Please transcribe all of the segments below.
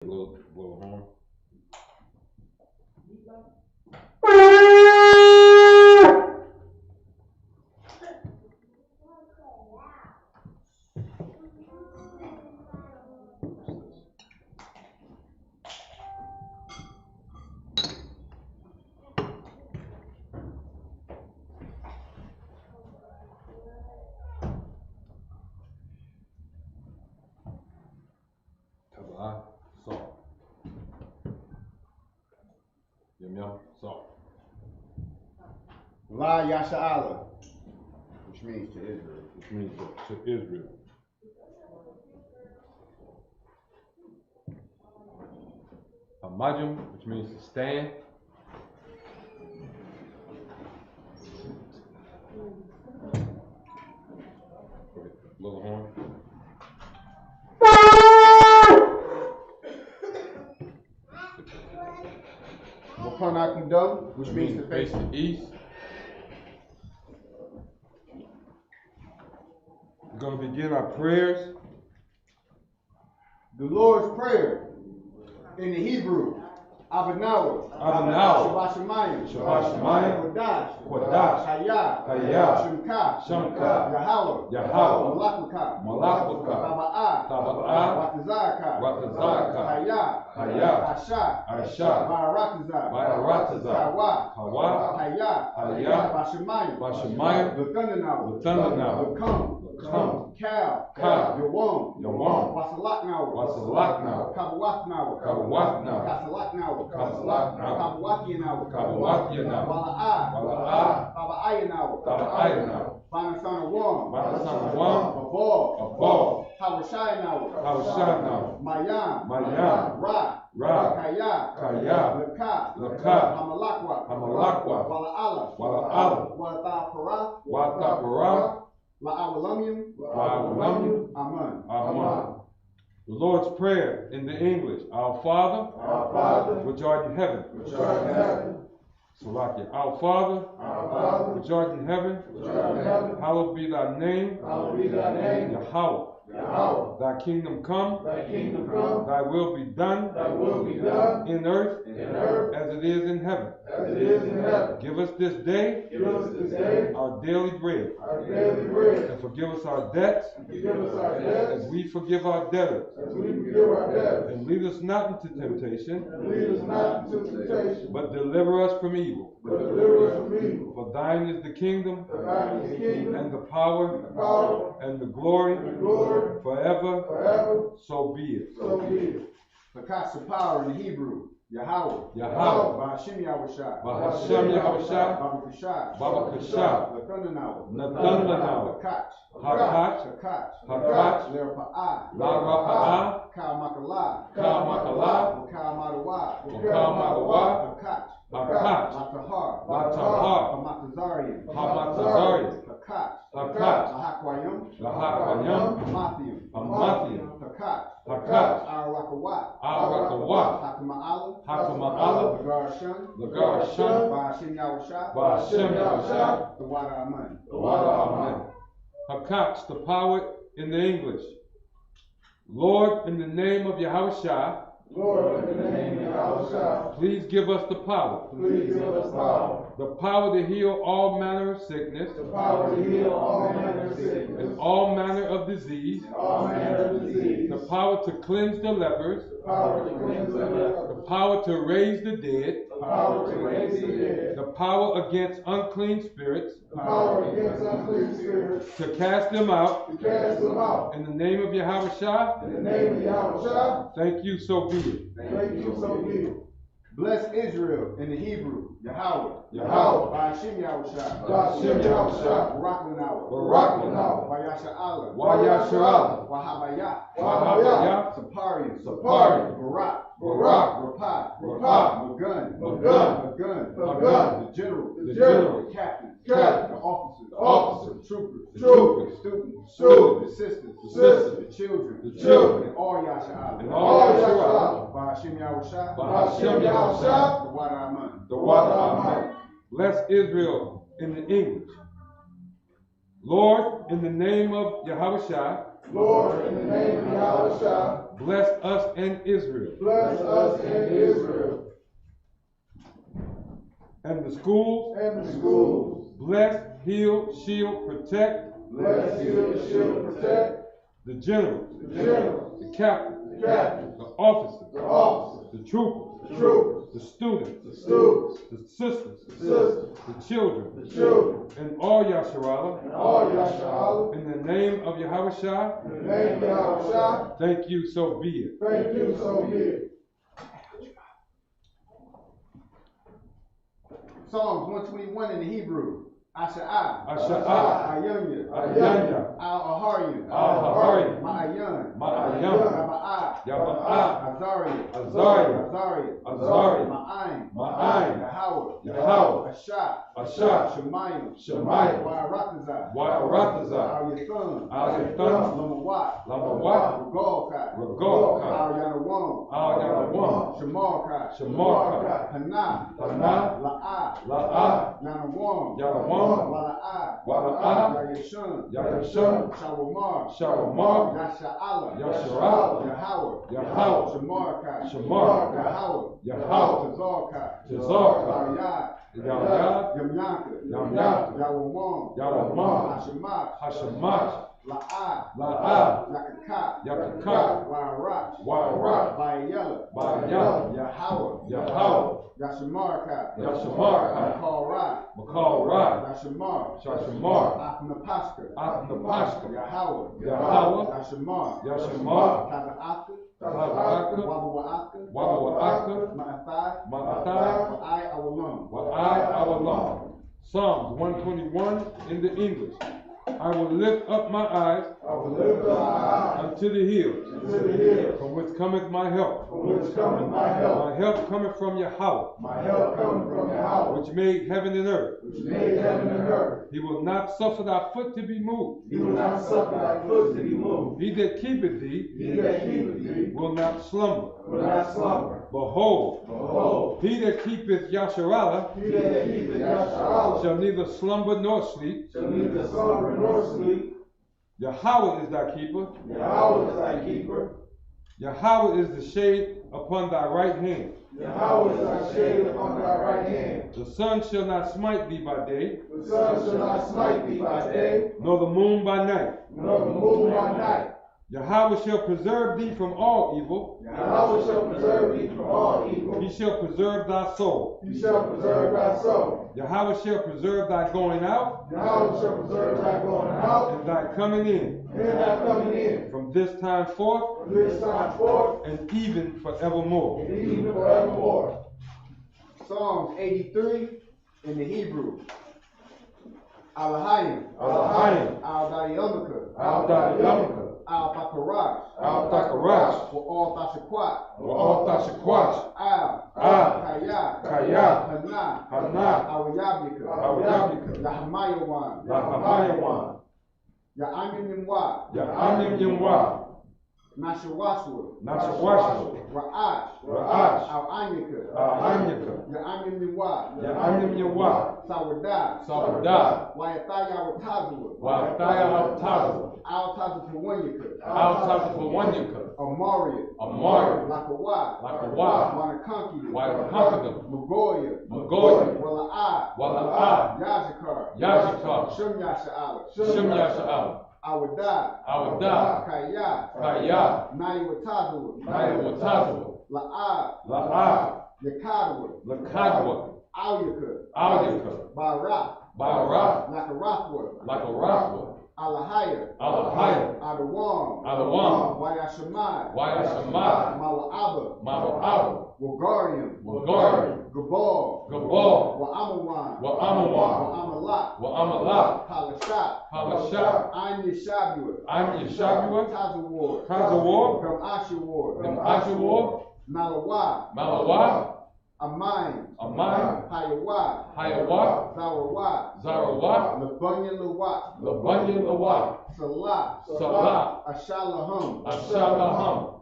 Blow a horn. Tabernacles, salt. Yum yum, salt. La Yasha'Allah, which means to Israel. Which means to Israel. Amajim, which means to stand. Blow the horn. Wapanakundum, which means to face the east. We're going to begin our prayers. The Lord's Prayer in the Hebrew, Abanawa, Shabbat Shemayim, Kodash, Hayah, Shemka, Yahweh, Malakaka, Taba'ah, Watazaka, Hayah, Asha, Bayaratazah, Kawa, Hayah, Bashemayim, the thunder now, the come, Cal, Yawam, Wasalak now, Kabawat now, Kasalak now, Kabawati now, Wala'ah, Baba'aya now, Banasana Wam, Abor, Hawashai now, Mayam, Ra, Kaya, Laka, Hamalakwa, Wala'ala, Watapara, La'awalamyam, Amen. The Lord's Prayer in the English. Our Father, which art in heaven. Salakia. Our Father, which art in heaven, hallowed be thy name. Yahweh. Thy kingdom come, thy will be done, in earth as it is in heaven. Give us this day our daily bread, and forgive us our debts as we forgive our debtors. And lead us not into temptation, but deliver us from evil. For thine is the kingdom, and the power, and the glory, forever, so be it. Lakasa power in the Hebrew, Yahweh, Bahashim Yahushai, Baba Kashah, Nathanawa, Hakach, Lerapa'ah, Kal Makala, Hakach, Latahar, Hamatazarian, Hakach, Lahakwayam, Amathium, Hakach, Arakawat, Hakama'ala, Lagarashan, Bahashim Yahushai, the Wada Amen. Hakach, the power in the English. Lord, in the name of Yahushua, please give us the power. The power to heal all manner of sickness. And all manner of disease. The power to cleanse the lepers. The power to raise the dead. The power against unclean spirits. To cast them out. In the name of Yahushua. Thank you, so be it. Bless Israel in the Hebrew, Yahweh, Bahashim Yahushai, Barakanawa, Wayasha'Allah, Wahabayah, Saparian, Barak, Rapah, Magun, the general, the captain, the officers, the troopers, students, the sisters, the children, and all Yasha'Allah, Bahashim Yahushai, the Wada Amen. Bless Israel in the English. Lord, in the name of Yahushua, Lord, in the name of Yahushua, bless us and Israel. bless us and Israel. And the schools, And the schools, bless, heal, shield, protect. bless, heal, shield, protect. The generals, The generals, the captains, the captains, the officers, the officers, the troopers, the troopers, the students, the students, the sisters, the sisters, the children, the children, and all Yasharallah. and all Yasharallah. In the name of Yahushua, In the name of Yahushua, thank you, so be it. thank you, so be it. Psalms 121 in the Hebrew. Asha'ah, Asha'ah, Ayunya, Ayanya, Al-Aharyim, Al-Aharyim, Ma'ayan, Ma'ayan, Yaba'ah, Yaba'ah, Azariah, Azariah, Azariah, Azariah, Ma'ayin, Ma'ayin, Yahweh, Yahweh, Ashah, Ashah, Shemayim, Shemayim, Wa'aratazah, Wa'aratazah, Al-Yathun, Al-Yathun, Lamawat, Lamawat, Regalkai, Regalkai, Al-Yanawam, Al-Yanawam, Shemarkai, Shemarkai, Hana, Hana, La'ah, La'ah, Yanawam, Yanawam, Wala'ah, Wala'ah, Yayashun, Yayashun, Shawamar, Shawamar, Yasha'ala, Yasharallah, Yahweh, Yahweh, Shemarkai, Shemarkai, Yahweh, Yahweh, Tazarkai, Tazarkai, Yayad, Yayad, Yamyanka, Yamyanka, Yawamam, Yawamam, Hashemash, Hashemash, La'ah, La'ah, Yakakat, Yakakat, Wa'arat, Wa'arat, Bayela, Bayela, Yahweh, Yahweh, Yashamarkai, Yashamarkai, Makalrai, Makal Rai, Yashamar, Shashamar, Aknapaska, Aknapaska, Yahweh, Yahweh, Yashamar, Yashamar, Taza'aka, Taza'aka, Wabawa'aka, Wabawa'aka, Ma'athai, Ma'athai, Wa'ai Awalam, Wa'ai Awalam. Psalms 121 in the English. I will lift up my eyes I will lift up my eyes unto the hills, to the hills, from whence cometh my help. from which cometh my help. My help cometh from Yahweh, My help cometh from Yahweh, which made heaven and earth. which made heaven and earth. He will not suffer thy foot to be moved. He will not suffer thy foot to be moved. He that keepeth thee He that keepeth thee will not slumber. will not slumber. Behold, Behold, he that keepeth Yasharallah he that keepeth Yasharallah shall neither slumber nor sleep. shall neither slumber nor sleep. Yahweh is thy keeper. Yahweh is thy keeper. Yahweh is the shade upon thy right hand. Yahweh is thy shade upon thy right hand. The sun shall not smite thee by day, The sun shall not smite thee by day, nor the moon by night. nor the moon by night. Yahweh shall preserve thee from all evil. Yahweh shall preserve thee from all evil. He shall preserve thy soul. He shall preserve thy soul. Yahweh shall preserve thy going out Yahweh shall preserve thy going out and thy coming in and thy coming in. from this time forth From this time forth and even forevermore. and even forevermore. Psalms 83 in the Hebrew. Al-Hayim, Al-Hayim, Al-Dayamaka, Al-Dayamaka, Al-Takarash, Al-Takarash, Al-Tashakwat, Al-Tashakwat, Al-Kaya, Kaya, Hana, Hana, Al-Yabika, Al-Yabika, Yahmayawan, Lahamayawan, Ya'amimwa, Ya'amim Yimwa, Nashawashwa, Nashawashwa, Ra'ash, Ra'ash, Al-Anyaka, Al-Anyaka, Ya'amimwa, Ya'amim Yimwa, Sawadah, Sawadah, Wayataya Watazwa, Wa'ataya Al-Taza, Al-Tazapawanyaka, Al-Tazapawanyaka, Amaria, Amari, Lakawa, Lakawa, Wanakanki, Wanakanki, Magoya, Magoya, Wala'ah, Wala'ah, Yazikar, Yazikar, Shumyasha'ala, Shem Yasha'al, Awadah, Awadah, Kaya, Kaya, Naya Watazwa, Naya Watazwa, La'ah, La'ah, Yakadwa, Lakadwa, Awyaka, Awyaka, Barak, Barak, Lakarathwa, Lakaraswa, Alahaya, Alahaya, Adawam, Adawam, Wayashamai, Wayashamai, Mawa'aba, Ma'aba, Wagarium, Wagari, Gabal, Gabal, Wa'amawan, Wa'amawan, Wa'amalat, Wa'amalat, Palashat, Palashat, Anya Shabua, Anya Shabua, Tazawar, Tazawar, Gamashawar, Ashawar, Malawa, Malawa, Amain, Amai, Hayawa, Hayawa, Zarawat, Zarawat, Labanya Lawat, Labanya Lawat, Salah, Salah, Ashalaham, Ashalaham,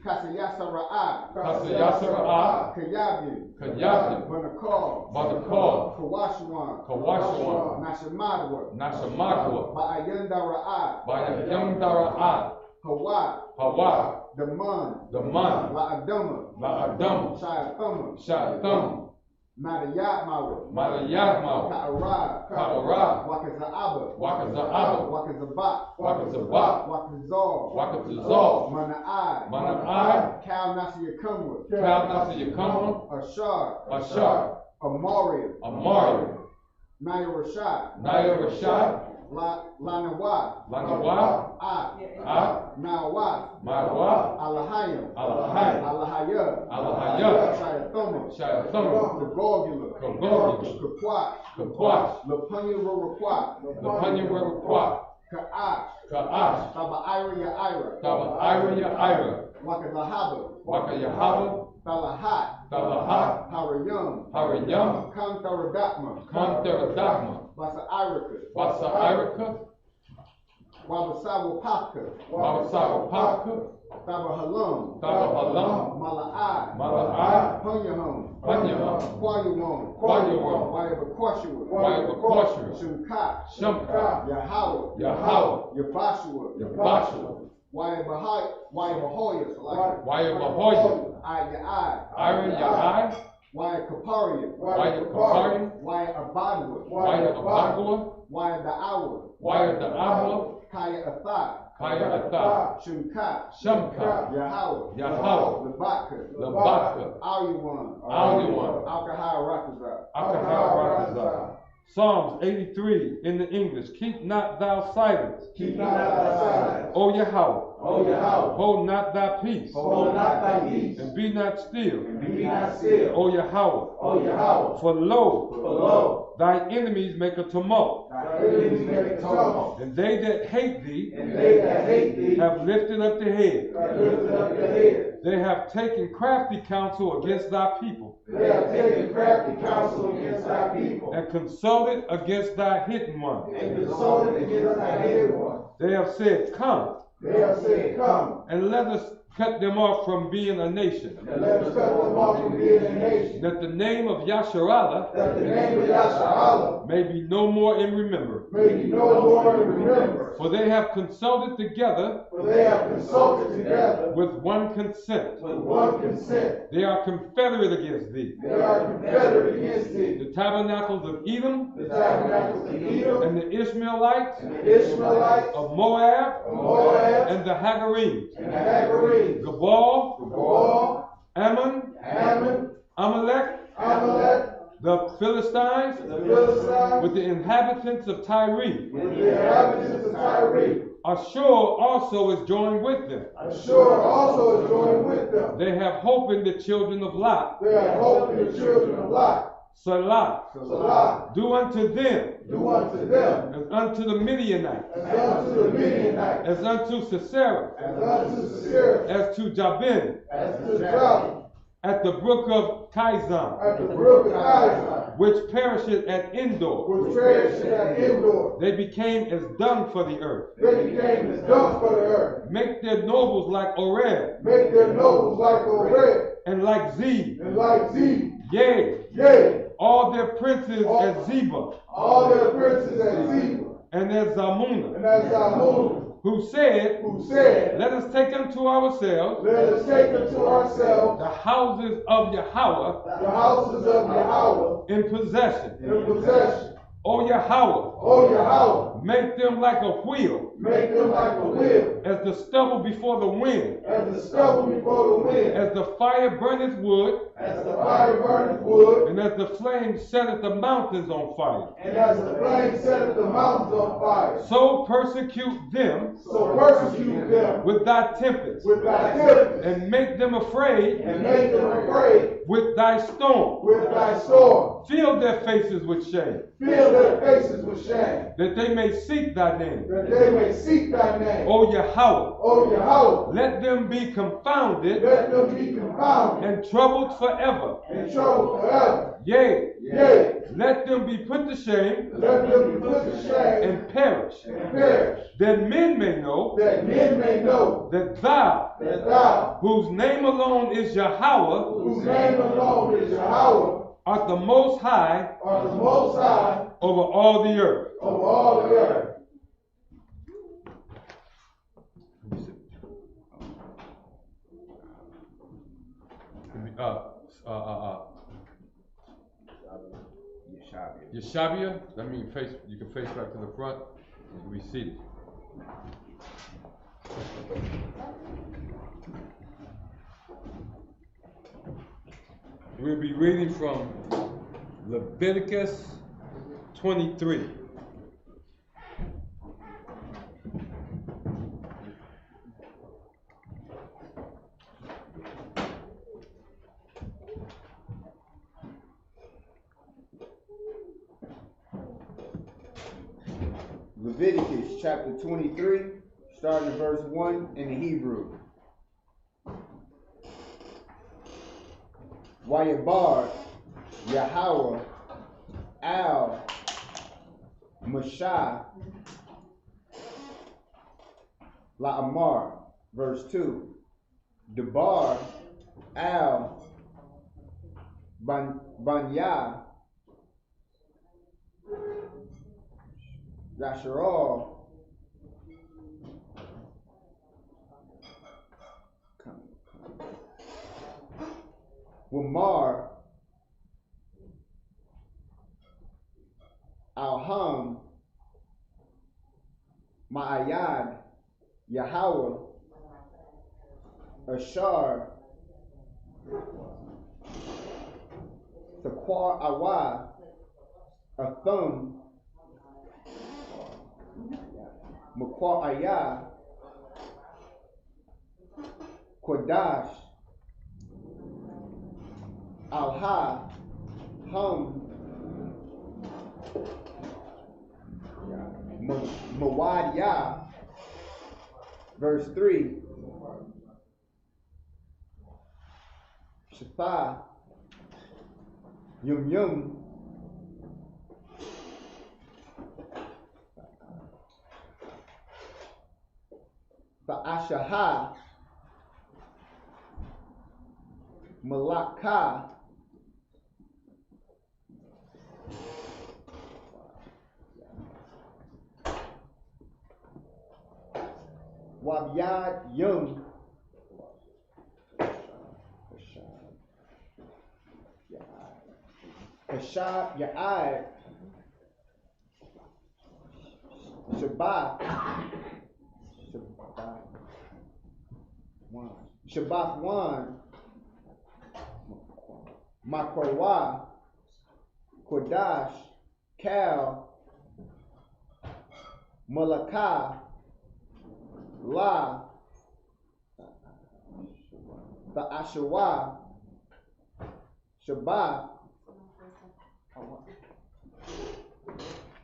Kasayasara'a, Kasayasara'a, Kayabin, Kayabin, Banakal, Banakal, Kawashuan, Kawashuan, Nashamadwa, Nashamakwa, Ba'ayandara'a, Bayamdara'a, Hawa, Hawa, Daman, La'adama, La'adama, Shayathama, Shatham, Madayatmawa, Malayatma, Ka'ara, Ka'ara, Wakaza'aba, Wakaza'aba, Wakazabat, Wakazabat, Wakazal, Wakazal, Mana'ai, Mana'ai, Kal Nasiyakumwa, Kal Nasiyakama, Ashar, Ashar, Amaria, Amari, Naya Rashad, Naya Rashad, Lanawa, Lanawa, Ah, Nawa, Marwa, Alahayim, Alahai, Alahaya, Alahaya, Shayathoma, Shayathama, Kagogula, Kagogula, Kakwash, Kakwash, Lapanya Rurakwat, Lapanya Rakwa, Ka'ash, Ka'ash, Taba Ira Ira, Taba Ira Ira, Wakazahaba, Waka Yahaba, Talahat, Talahat, Harayam, Harayam, Kantaradakma, Kantaradakma, Basa Irika, Basa Irika, Wabasawapaka, Wabasawapaka, Taba Halam, Taba Halam, Mala'ai, Mala'ai, Punyahum, Panyahum, Quayawam, Quayawam, Wayabakwashua, Wayabakwashua, Shumkat, Shumka, Yahweh, Yahweh, Yabashua, Yabashua, Wayabahoya, Wayabahoya, Ayai, Ira Yahai, Wayakaparia, Wayakapari, Wayabadwa, Wayabagwa, Wayadaawa, Wayada'abwa, Kaya Athai, Kaya Atha, Shumkat, Shumka, Yahweh, Yahweh, Labaka, Labaka, Aliwan, Aliwan, Alkahai Rakaza. Akaharaza. Psalms 83 in the English. Keep not thou silence, Keep not thy silence, O Yahweh. O Yahweh. Hold not thy peace, Hold not thy peace, and be not still, and be not still, O Yahweh. O Yahweh. For lo, For lo, thy enemies make a tumult, thy enemies make a tumult, and they that hate thee and they that hate thee have lifted up their head. have lifted up their head. They have taken crafty counsel against thy people, They have taken crafty counsel against thy people, and consulted against thy hidden one. and consulted against thy hidden one. They have said, Come, They have said, Come, and let us cut them off from being a nation, and let us cut them off from being a nation, that the name of Yasharallah that the name of Yasharallah may be no more in remembrance. may be no more in remembrance. For they have consulted together For they have consulted together with one consent. with one consent. They are confederate against thee. They are confederate against thee. The tabernacles of Edom The tabernacles of Edom and the Ishmaelites and the Ishmaelites of Moab of Moab and the Hagarenes, and the Hagarenes, Gabal, Gabal, Ammon, Ammon, Amalek, Amalek, the Philistines, the Philistines, with the inhabitants of Tyre. with the inhabitants of Tyre. Ashur also is joined with them. Ashur also is joined with them. They have hope in the children of Lot. They have hope in the children of Lot. Salah, Salah, do unto them do unto them as unto the Midianites, as unto the Midianites, as unto Sisera, as unto Sisera, as to Jabin, as to Jabin, at the brook of Kizon, at the brook of Kizon, which perisheth at Endor. which perished at Endor. They became as dung for the earth. They became as dung for the earth. Make their nobles like Oreb, Make their nobles like Oreb, and like Zeb. and like Zeb. Yea, Yea, all their princes as Zebah, all their princes as Zebah, and as Zalmunna, and as Zalmunna, who said, who said, Let us take unto ourselves Let us take unto ourselves the houses of Yahweh the houses of Yahweh in possession. in possession. O Yahweh, O Yahweh, make them like a wheel, make them like a wheel, as the stubble before the wind, as the stubble before the wind, as the fire burneth wood, as the fire burneth wood, and as the flame setteth the mountains on fire. and as the flame setteth the mountains on fire. So persecute them So persecute them with thy tempest, with thy tempest, and make them afraid and make them afraid with thy storm. with thy storm. Fill their faces with shame, Fill their faces with shame, that they may seek thy name. that they may seek thy name. O Yahweh, O Yahweh, let them be confounded let them be be confounded, and troubled forever. and troubled forever. Yea, Yea, let them be put to shame let them be put to shame and perish, and perish, that men may know that men may know that thou, that thou, whose name alone is Yahweh, whose name alone is Yahweh, art the most high art the Most High over all the earth. over all the earth. Yeshabia, that means face. You can face back to the front. You can be seated. We'll be reading from Leviticus 23. Leviticus chapter 23, starting at verse 1 in the Hebrew. Wayabar, Yahweh, Al, Mashah, La'amar, verse 2. Debar, Al, Banya, Yasharal, Wamar, Alham, Ma'ayad, Yahweh, Ashar, Saquar Awa, Athum, Maquar Ayah, Kodash, Alha, Hum, Mawad Yah, verse 3, Shathah, Yum Yum, Ba'ashaha, Malakah, Wabyad Yum, Hashab Ya'ad, Shabbat 1, Makwarwa, Kodash, Kal, Malakah, La, Ba'ashawa, Shabbat,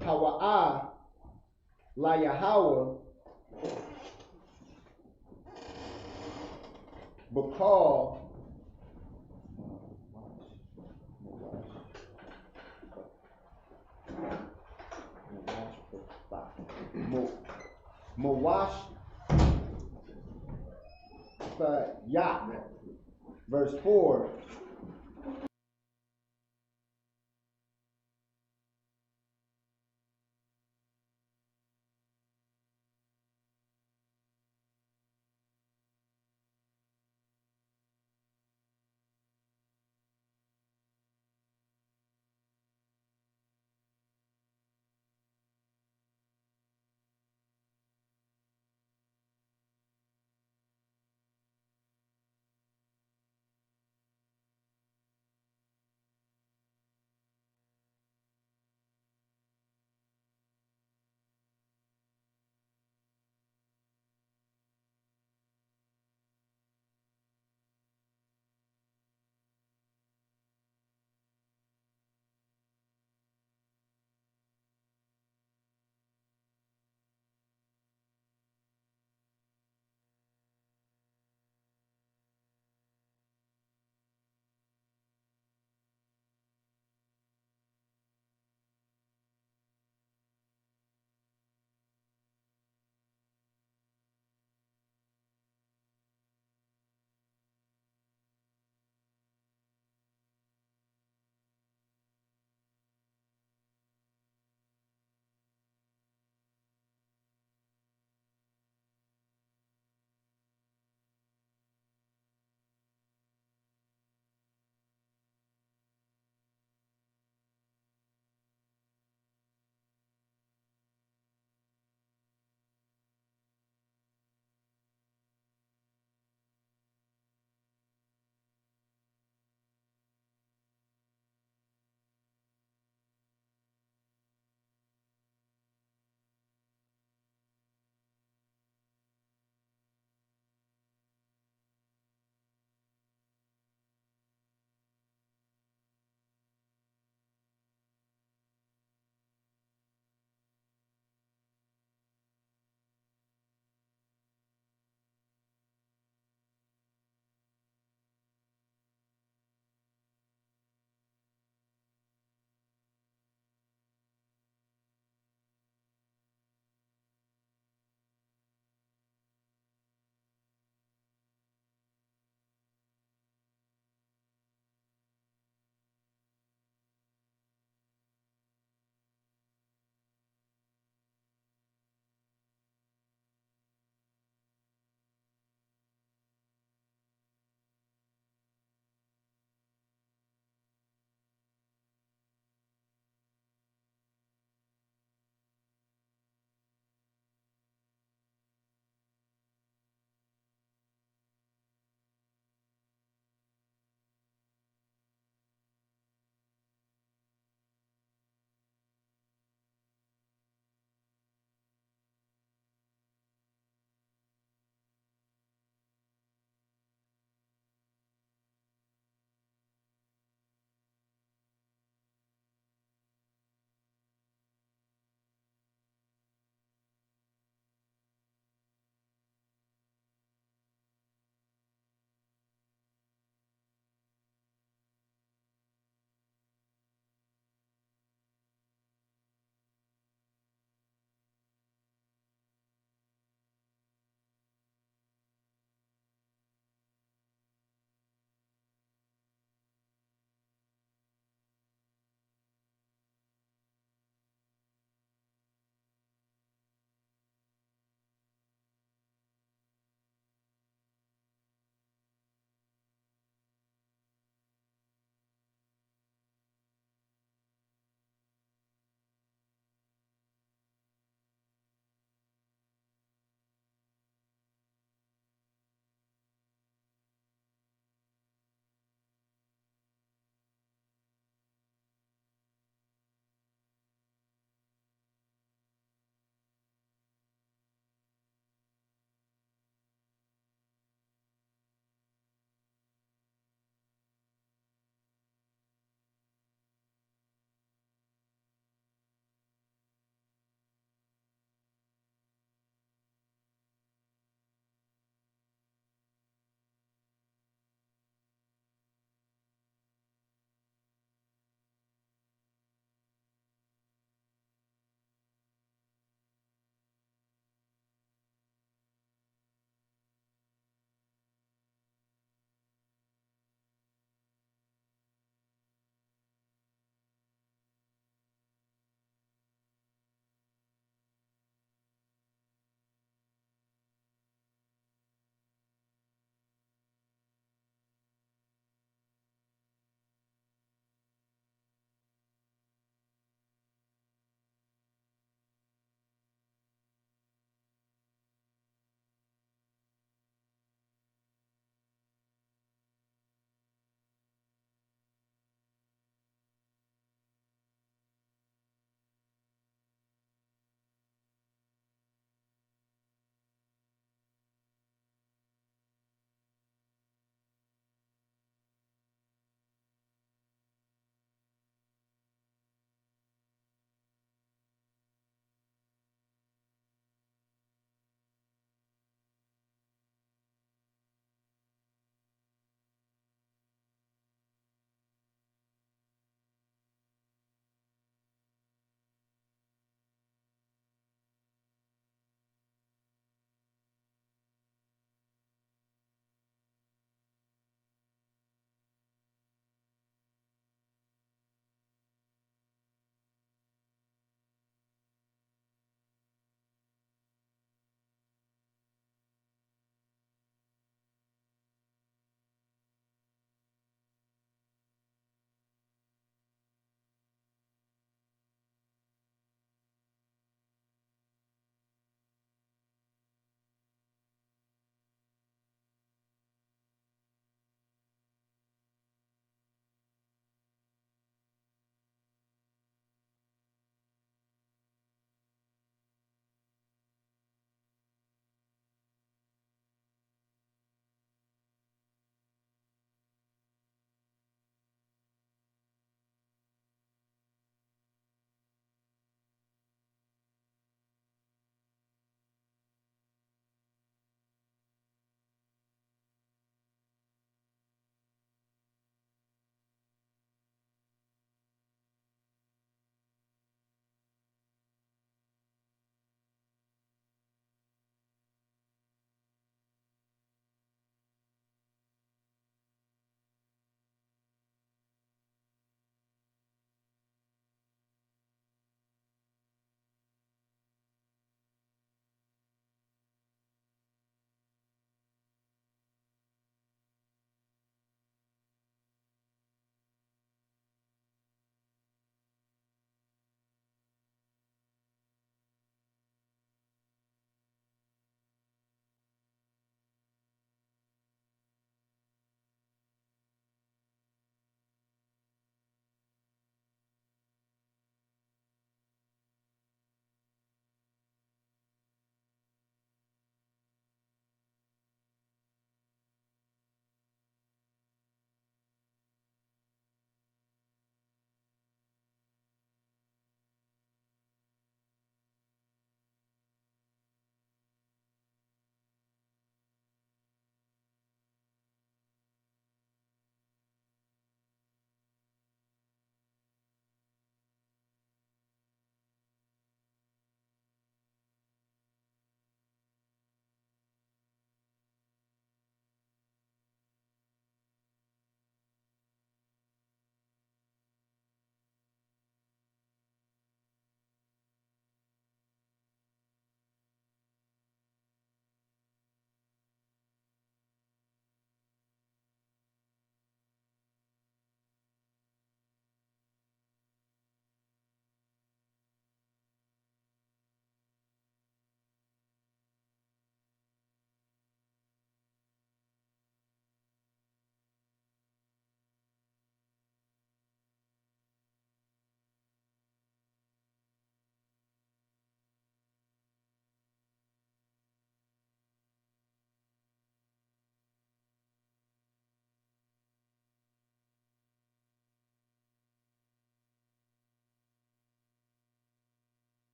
Hawa'ah, La Yahweh, Bakal, Mawash, Yak, verse 4.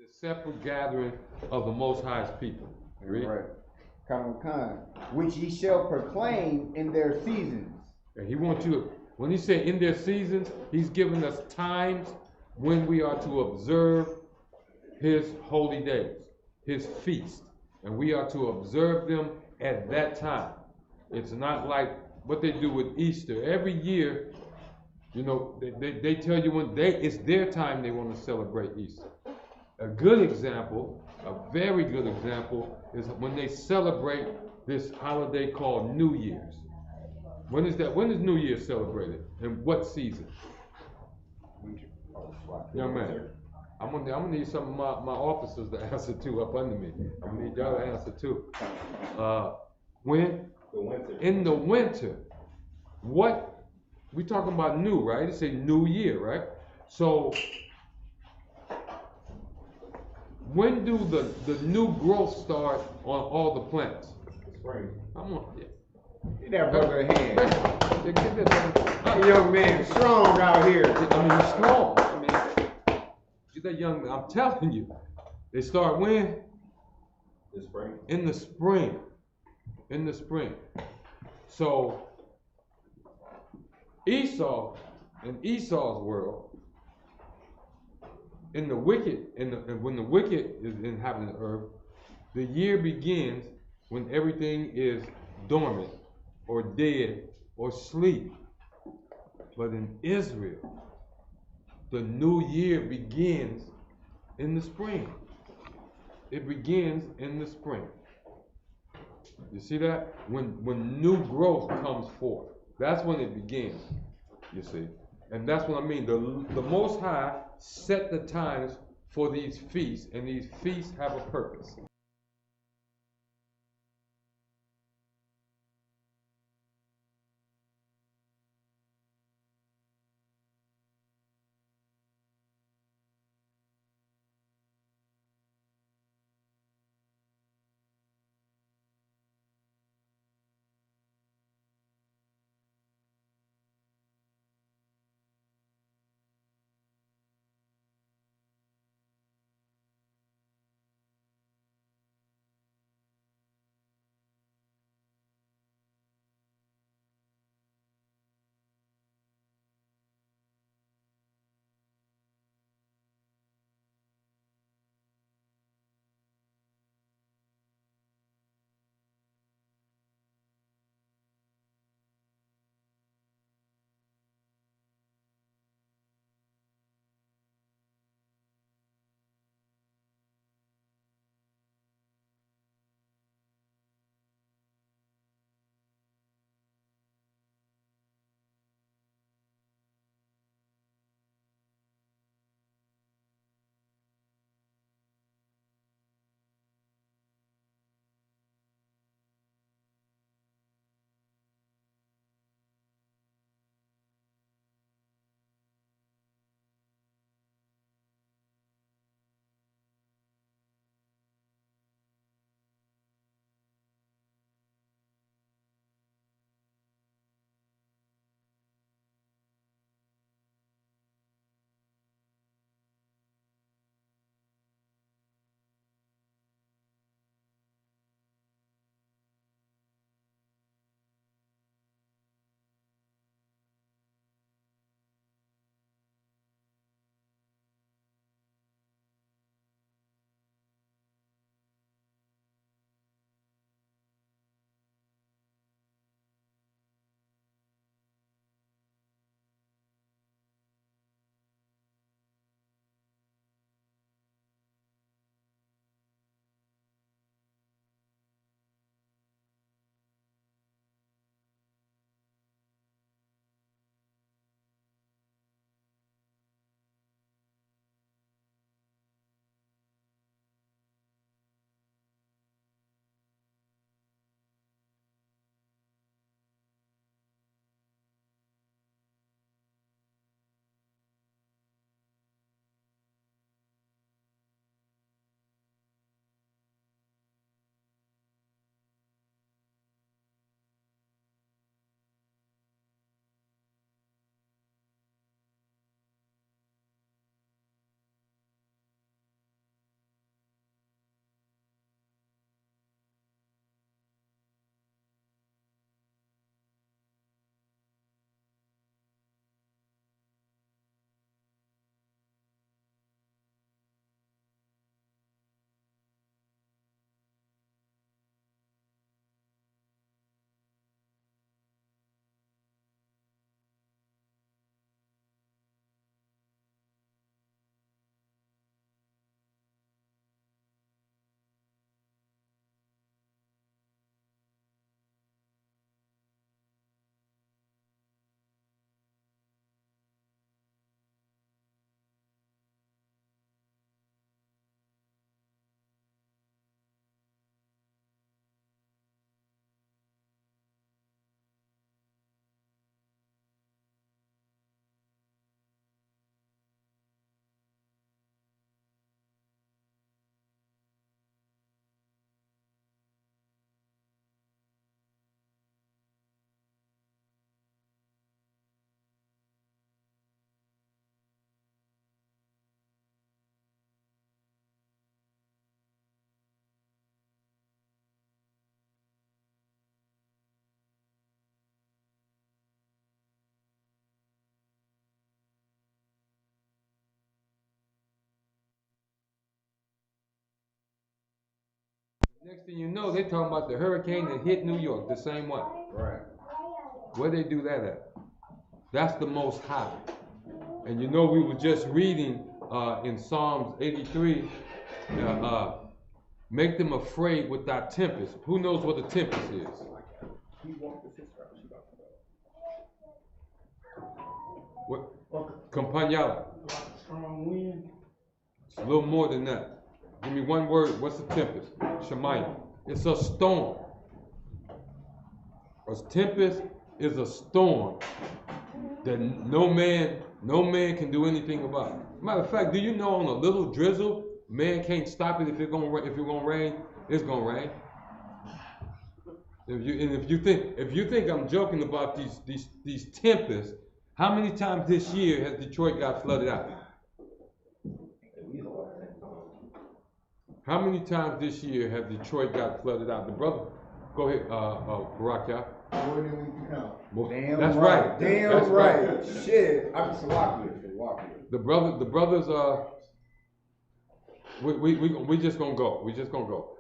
the separate gathering of the Most High's people. Read. Right. Which ye shall proclaim in their seasons. And he wants you to, when he said in their seasons, he's giving us times when we are to observe his holy days, his feast. And we are to observe them at that time. It's not like what they do with Easter. Every year, you know, they tell you when it's their time they want to celebrate Easter. A good example, a very good example, is when they celebrate this holiday called New Year's. When is that? When is New Year celebrated? In what season? Young man, I'm gonna need some of my officers to answer too up under me. I'm gonna need y'all to answer too. When? The winter. In the winter. What? We talking about new, right? It's a new year, right? So when do the new growth start on all the plants? Spring. I'm on. Yeah. Get that brother a hand. That Young man, strong out here. I mean, he's strong. I mean, get that young man. I'm telling you, they start when? The spring. In the spring. In the spring. So Esau, in Esau's world, in the wicked, when the wicked is inhabiting the earth, the year begins when everything is dormant or dead or asleep. But in Israel, the new year begins in the spring. It begins in the spring. You see that? When new growth comes forth, that's when it begins. You see? And that's what I mean. The Most High set the times for these feasts, and these feasts have a purpose. Next thing you know, they talking about the hurricane that hit New York the same way. Right. Where they do that at? That's the Most High. And you know, we were just reading in Psalms 83, make them afraid with thy tempest. Who knows what a tempest is? What? Campagnala. Strong wind. It's a little more than that. Give me one word. What's a tempest? Shemayim. It's a storm. A tempest is a storm that no man can do anything about. Matter of fact, do you know on a little drizzle, man can't stop it if it's gonna rain, it's gonna rain. If you think I'm joking about these tempests, how many times this year has Detroit got flooded out? How many times this year have Detroit got flooded out? The brother, go ahead, Baraka. More than we can count. Damn That's right. right. Damn That's right. right. Shit. I'm Salakia. The brothers we just gonna go. We just gonna go.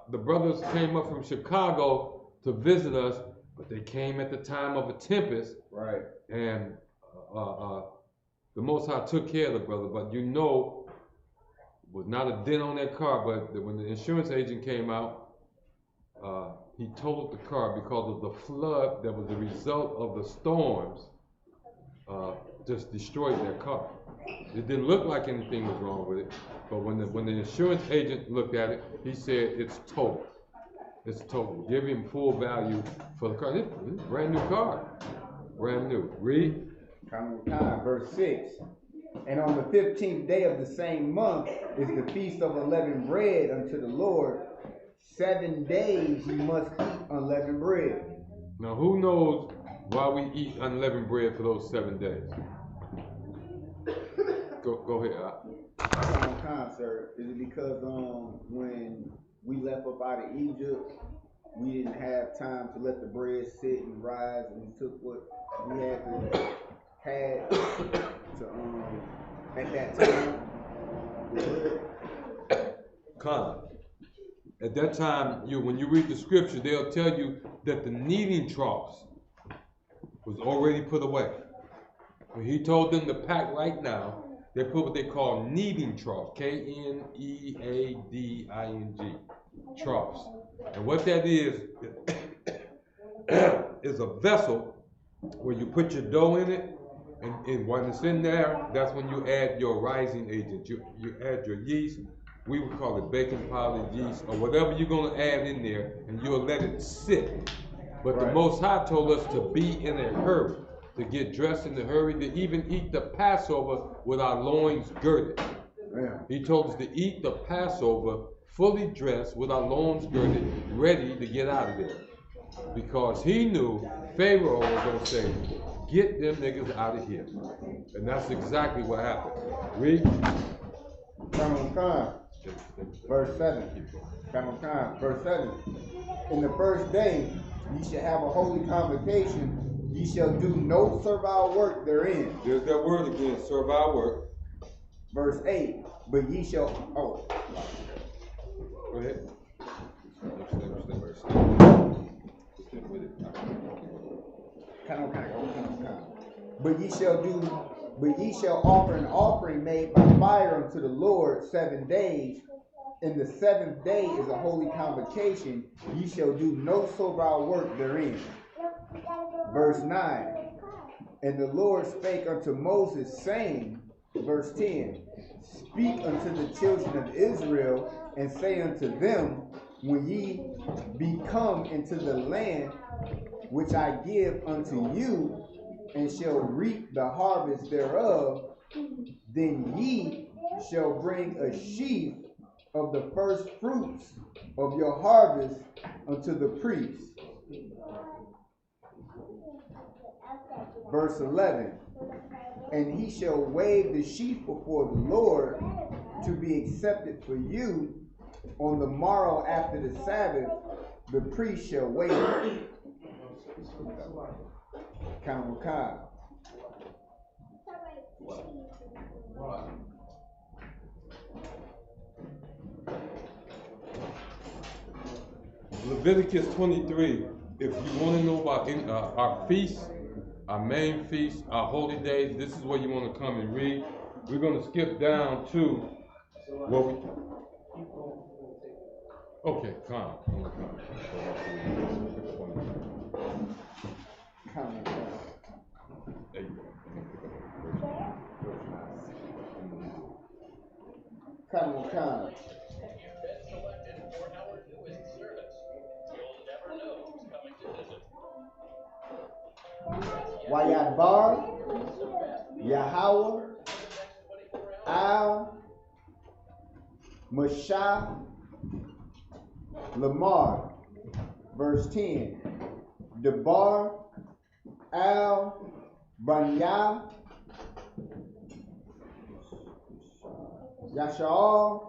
The brothers came up from Chicago to visit us, but they came at the time of a tempest. Right. And the Most High took care of the brother, but you know, was not a dent on that car. But when the insurance agent came out, he totaled the car because of the flood that was the result of the storms. Just destroyed their car. It didn't look like anything was wrong with it, but when the insurance agent looked at it, he said it's total. It's total. Give him full value for the car. It's a brand new car. Brand new. Read. Verse 6. And on the 15th day of the same month is the feast of unleavened bread unto the Lord. 7 days you must eat unleavened bread. Now who knows why we eat unleavened bread for those 7 days? Go ahead. Sir. Is it because when we left up out of Egypt, we didn't have time to let the bread sit and rise, and we took what we had to at that time? At that time, when you read the scripture, they'll tell you that the kneading troughs was already put away. When he told them to pack right now, they put what they call kneading troughs, Kneading, troughs. And what that is a vessel where you put your dough in it, and when it's in there, that's when you add your rising agent. You add your yeast. We would call it baking powder, yeast, or whatever you're going to add in there, and you'll let it sit. But the Most High told us to be in a hurry, to get dressed in a hurry, to even eat the Passover with our loins girded. Yeah. He told us to eat the Passover fully dressed with our loins girded, ready to get out of there. Because he knew Pharaoh was going to say, get them niggas out of here. And that's exactly what happened. Read. Verse 7. Verse 7. In the first day, ye shall have a holy convocation. Ye shall do no servile work therein. There's that word again, servile work. Verse 8. But ye shall. Go ahead. But ye shall offer an offering made by fire unto the Lord 7 days. And the 7th day is a holy convocation. Ye shall do no servile work therein. Verse 9. And the Lord spake unto Moses, saying, verse 10, speak unto the children of Israel, and say unto them, when ye be come into the land which I give unto you, and shall reap the harvest thereof, then ye shall bring a sheaf of the first fruits of your harvest unto the priest. Verse 11. And he shall wave the sheaf before the Lord to be accepted for you. On the morrow after the Sabbath, the priest shall wave it. Kamukah. Leviticus 23. If you want to know about our feasts, our main feasts, our holy days, this is where you want to come and read. We're going to skip down to what we. Okay, calm. There you go. Come. Wayadbar, Yahweh, Al, Mashah, Lamar. Verse 10. Debar, Al, Banya, Yasha'al,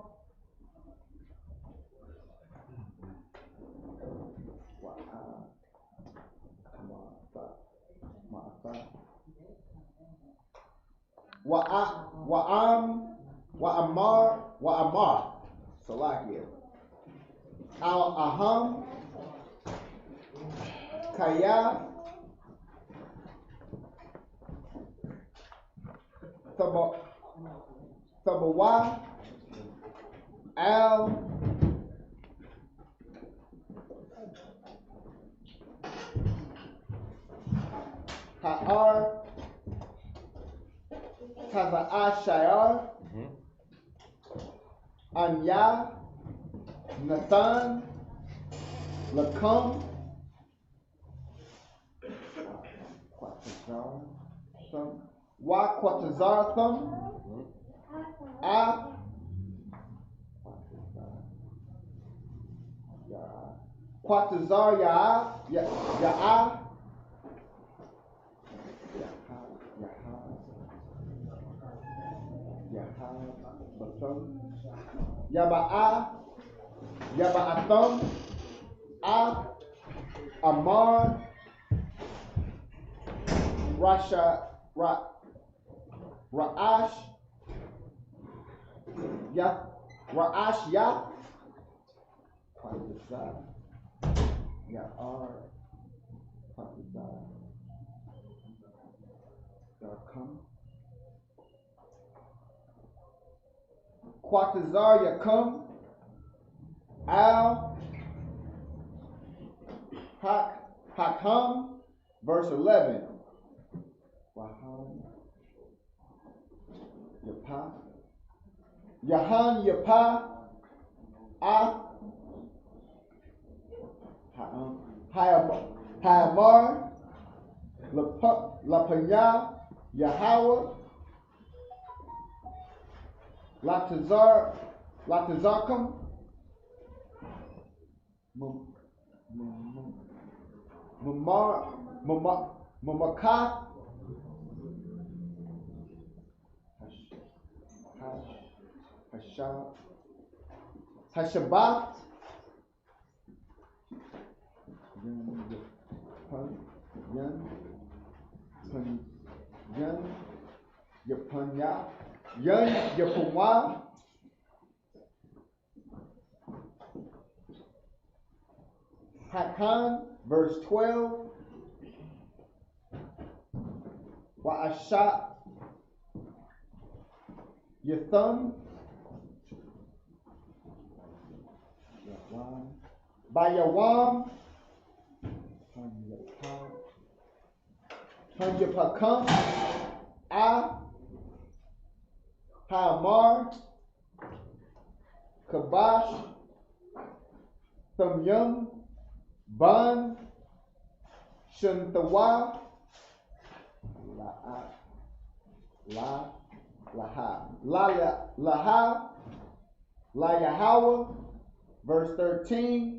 Wa'amar, Salakia, Al-Aham, Kaya, Thabawa, Al, Ha'ar, Taza'ashayar, Anya, Nathan, Lakum, Quatazartham, Quatazar Ya'a, Yaba'atham, Amar, Ra'ash, Ra'ash, Ya'ar, Quatazar Yakum, Al, Hakam, verse 11. Yahan Yapa, Hayamar, Lapanya, Yahweh, Latazarkam, Mamaka, Hashabat, Yapunwa, Hakan, verse 12, Wa'ashat, Yatham, Bayawam, Hanyapakam, Hamar, Kabash, Thamyam, Ban, Shantawa, La Yahweh, verse 13.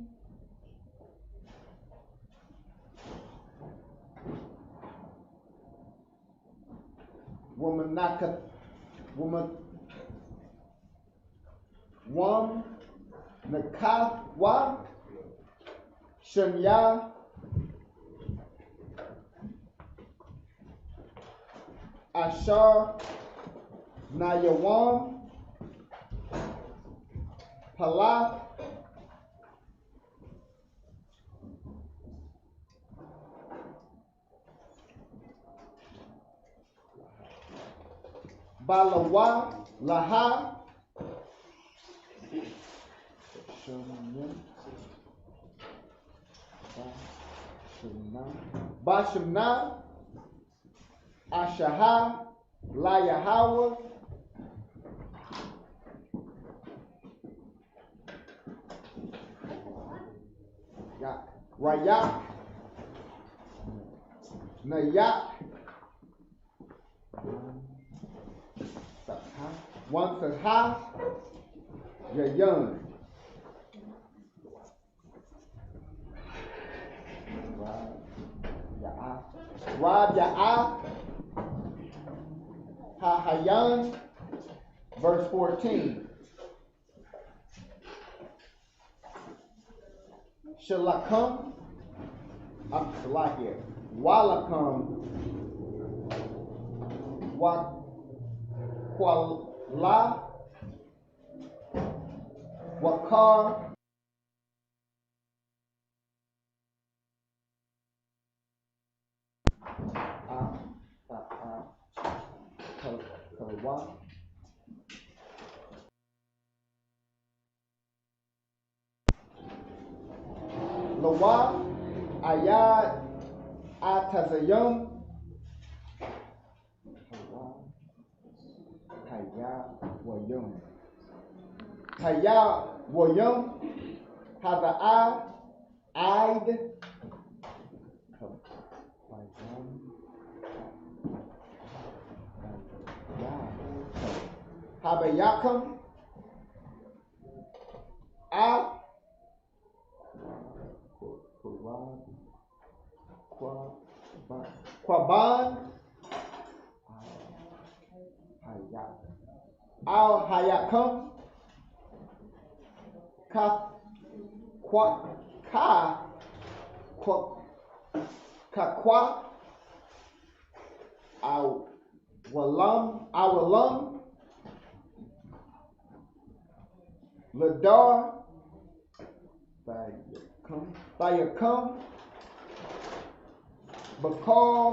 Nakafwa, Shanya, Ashar, Nayawam, Palah, Balawa, Laha, Bashimna, Ashaha, Layahawa, Rayak, Nayak, one says ha, Yayun. Rab Ya'ah, Ha-Hayan, verse 14. Shalakam, Shalakia, Walakam, Wakwala, Wakar, Kalwa, Lawa, Ayad, Atazayum, Haya Wayum, Haza'a, Aid, Habayakam, Kwaban, Al Hayakam, Kakwa, Awalam, Ladar, Bayakam, Bakal,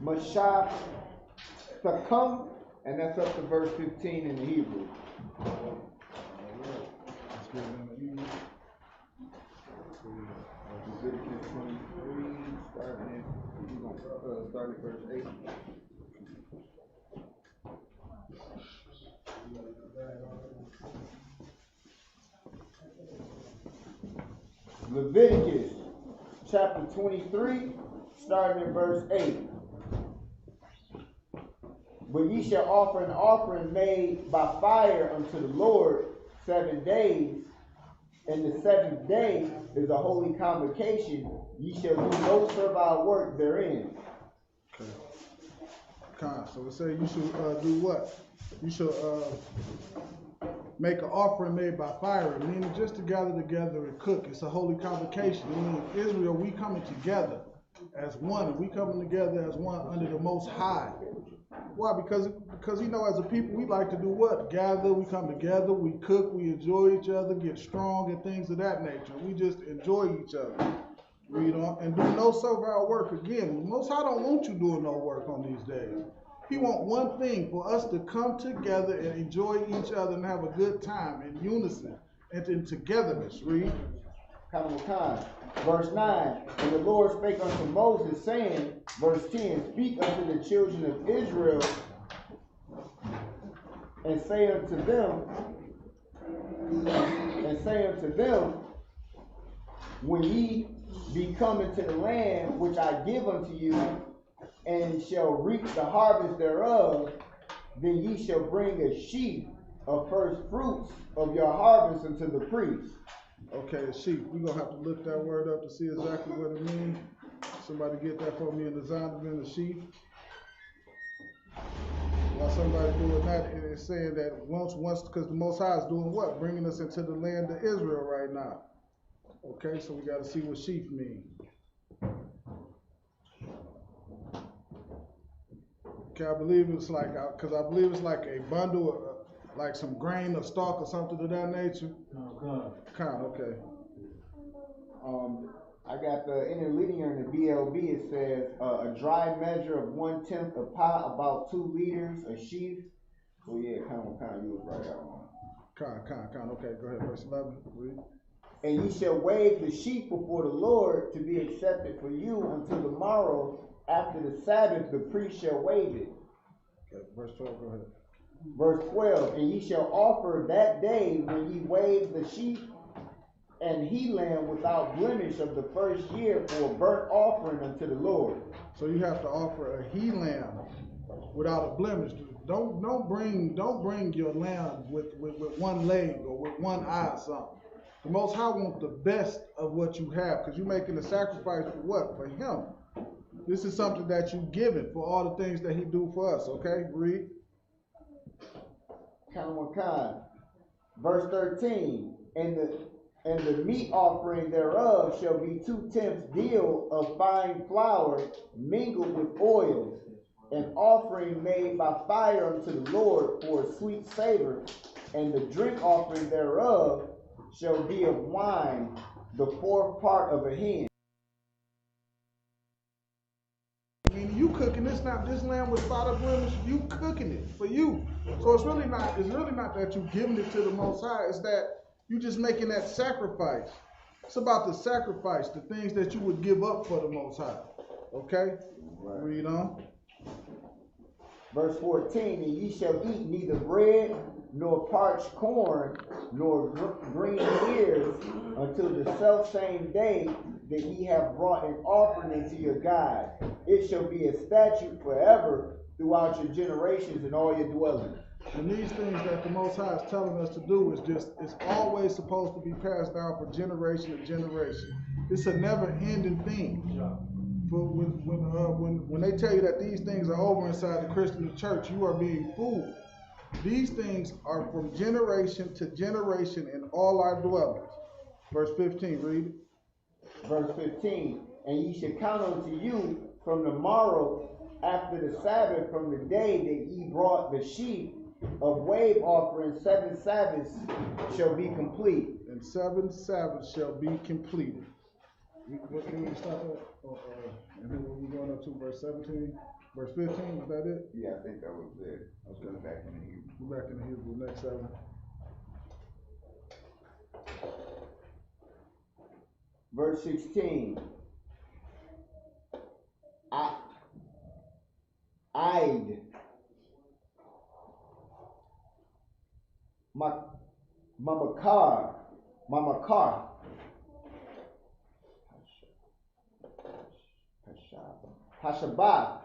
Mashab, Thakam, and that's up to verse 15 in the Hebrew. Leviticus 23, starting at verse 8. Leviticus chapter 23, starting at verse 8. But ye shall offer an offering made by fire unto the Lord 7 days, and the 7th day is a holy convocation. Ye shall do no servile work therein. Okay. So it says you should do what? You should make an offering made by fire, meaning just to gather together and cook. It's a holy convocation. Meaning Israel, we coming together as one, and we coming together as one under the Most High. Why? Because you know, as a people, we like to do what? Gather, we come together, we cook, we enjoy each other, get strong, and things of that nature. We just enjoy each other. Read on and do no servile work. Again, Most High don't want you doing no work on these days. He want one thing, for us to come together and enjoy each other and have a good time in unison and in togetherness. Read. Verse 9, and the Lord spake unto Moses, saying, verse 10, speak unto the children of Israel, and say unto them, when ye be come into the land which I give unto you, and shall reap the harvest thereof, then ye shall bring a sheaf of first fruits of your harvest unto the priest. Okay, a sheep. We're going to have to look that word up to see exactly what it means. Somebody get that for me in the Zondervan, the sheep. While somebody doing that, it's saying that once, because the Most High is doing what? Bringing us into the land of Israel right now. Okay, so we got to see what sheep mean. Okay, I believe it's like, because I believe it's like a bundle, like some grain or stalk or something of that nature. Kind, okay. I got the interlinear in the BLB. It says a dry measure of 1/10 of pot, about 2 liters, a sheaf. So yeah, kind of you was right out on. Okay, go ahead. Verse 11. Read. And ye shall wave the sheep before the Lord to be accepted for you until the morrow. After the Sabbath, the priest shall wave it. Okay, verse 12, go ahead. Verse 12, and ye shall offer that day when ye wave the sheep and he lamb without blemish of the first year for a burnt offering unto the Lord. So you have to offer a he lamb without a blemish. Don't bring your lamb with one leg or with one eye or something. The Most High wants the best of what you have, because you're making a sacrifice for what? For Him. This is something that you given for all the things that He do for us. Okay, read. Verse 13, and the meat offering thereof shall be 2/10 deal of fine flour mingled with oil, an offering made by fire unto the Lord for a sweet savor, and the drink offering thereof shall be of wine, the 4th part of a hin. I mean, you cooking this lamb without a blemish. You cooking it for you. So it's really not that you giving it to the Most High. It's that you just making that sacrifice. It's about the sacrifice, the things that you would give up for the Most High. Okay? Right. Read on. Verse 14, and ye shall eat neither bread, nor parched corn, nor green ears, until the selfsame day that ye have brought an offering unto your God. It shall be a statute forever throughout your generations and all your dwellings. And these things that the Most High is telling us to do it's always supposed to be passed down from generation to generation. It's a never-ending thing. For when they tell you that these things are over inside the Christian church, you are being fooled. These things are from generation to generation in all our dwellings. Verse 15, read it. Verse 15, and ye shall count unto you from the morrow after the Sabbath, from the day that ye brought the sheep of wave offering, 7 Sabbaths shall be complete. And 7 Sabbaths shall be completed. What can we stop at? And then we're going up to verse 17, verse 15, was that it? Yeah, I think that was it. I was going back in the Hebrew. We're back in the Hebrew, next 7. Verse 16. Mamakar. Hashabah.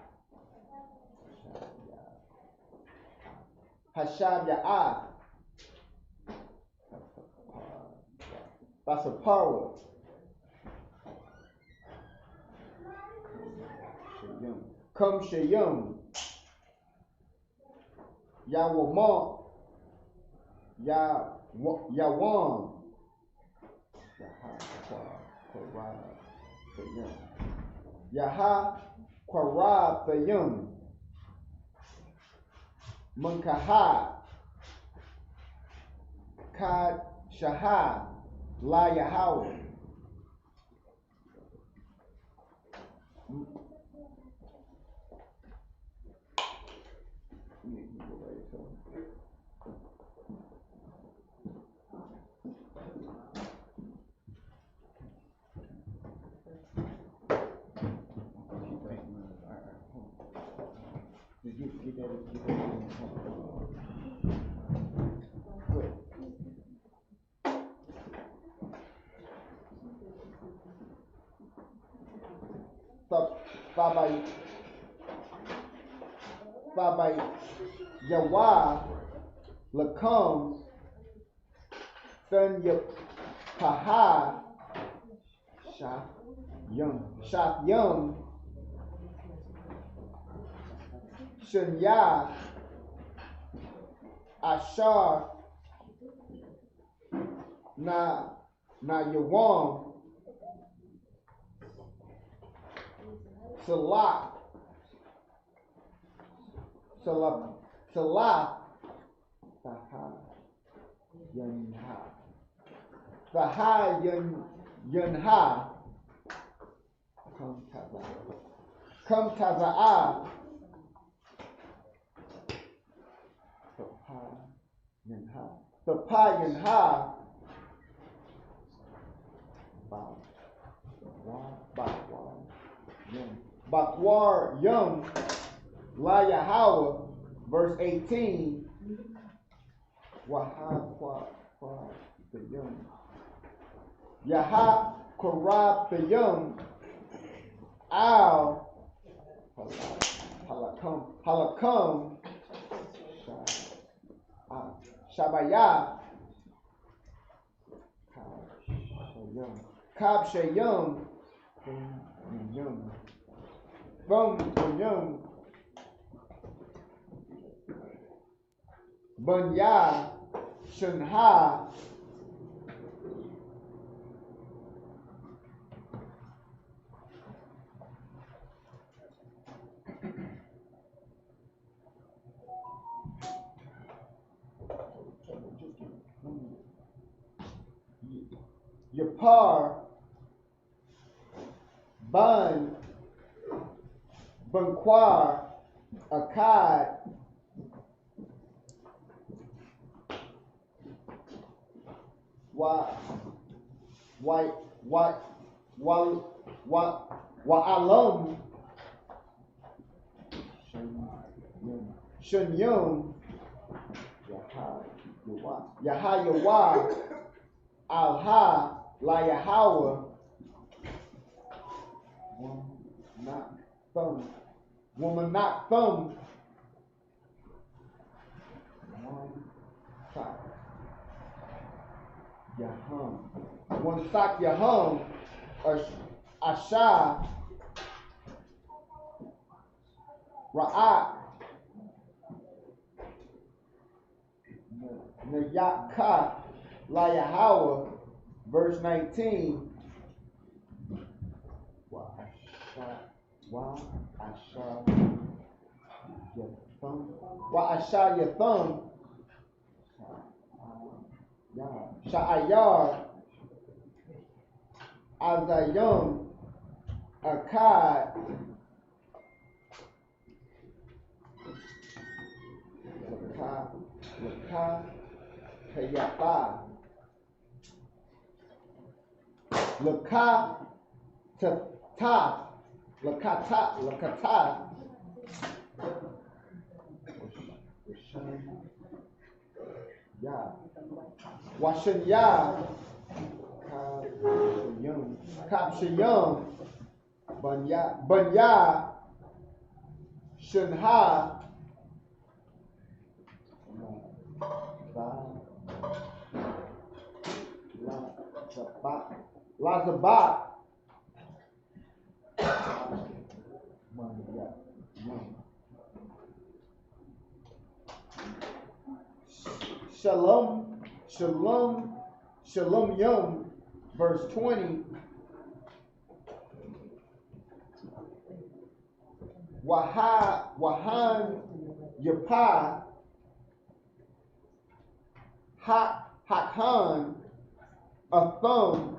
Hashabah. Basapara. Come Shayum. Yawamon. Yawam. Yaha Kwarab Thayum. Munkaha. Kad Shaha. La Yahweh. Fabai Yawa Lakam Sun Yapaha Shaf Yum Shunya Ashar Na Yawam Salah Faha Yunha Come Taza'a. Thapa Yanha. Bakwar Yum. La Yahweh. Verse 18. Wahab Kwa the Yum. Yaha Korab the Yum. Al Halakam Shabaya Kab Shayum Yum Bunya Shunha Yapar Bunquar Akkad Wa'alam Shunyum Yahayawa Alha La Yahweh Woman not thumb Yahum one sock Yahum Asha Ra'at Nayaka La Yahweh verse 19 Wa Asha Yathum Sha'ayar Azayum Akkad Laka Kayapa Laka Ta Lakata Washanya Kapshayum Bunya Shunha Lazabat Shalom Yom verse 20 Wahan Yapa Hakhan a thumb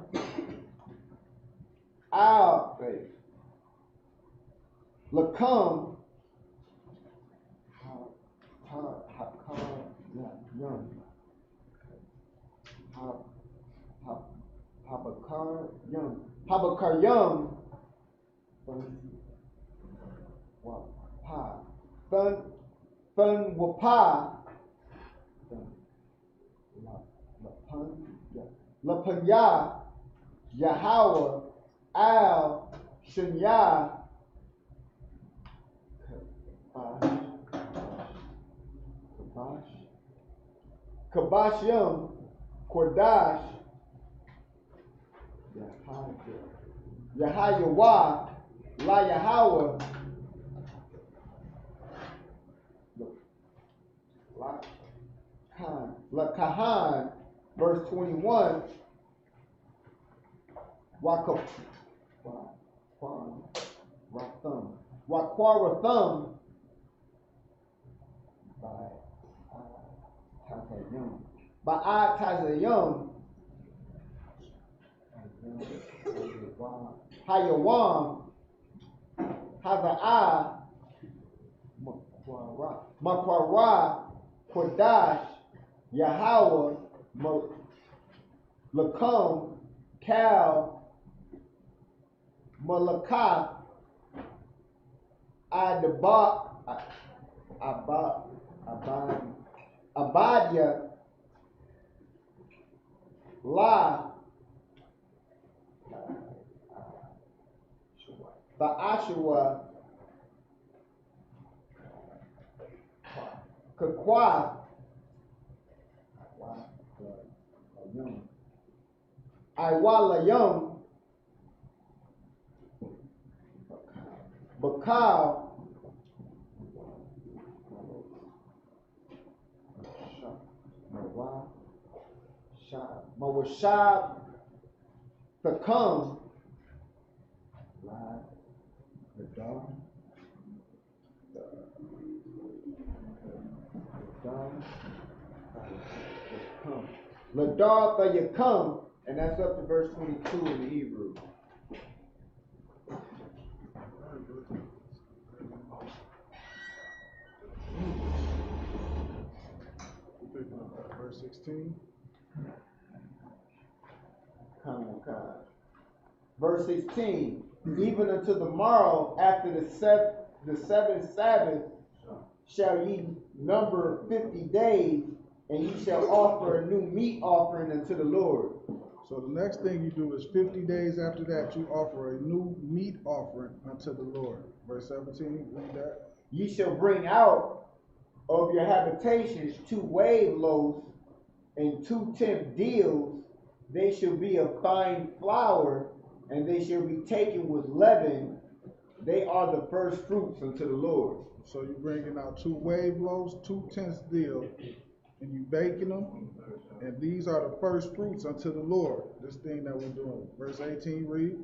Al Lakam Habakar Yum Thun Wapa Lapanya Yahweh Al Shunya Kabashyam Kordash Yahayawa La Yahweh La Kahan verse 21 Wakwarathum Ba'at Tazayum Hayawam Haza'ah, Makwara, Kodash, Yahweh, Lakum, Cal, Malakah, Abadia, La, Ba'ashua, Kakwa, Iwalayum, Bakal, Mawashab, Thakam, Ladar Yakum, and that's up to verse 22 in the Hebrew. Verse 16. Verse 16, even unto the morrow after the seventh Sabbath shall ye number 50 days, and ye shall offer a new meat offering unto the Lord. So the next thing you do is 50 days after that, you offer a new meat offering unto the Lord. Verse 17, read that. Ye shall bring out of your habitations 2 wave loaves and 2 tenth deals. They shall be of fine flour, and they shall be taken with leaven. They are the first fruits unto the Lord. So you're bringing out 2 wave loaves, 2 tenths deal, and you baking them, and these are the first fruits unto the Lord. This thing that we're doing. Verse 18, read.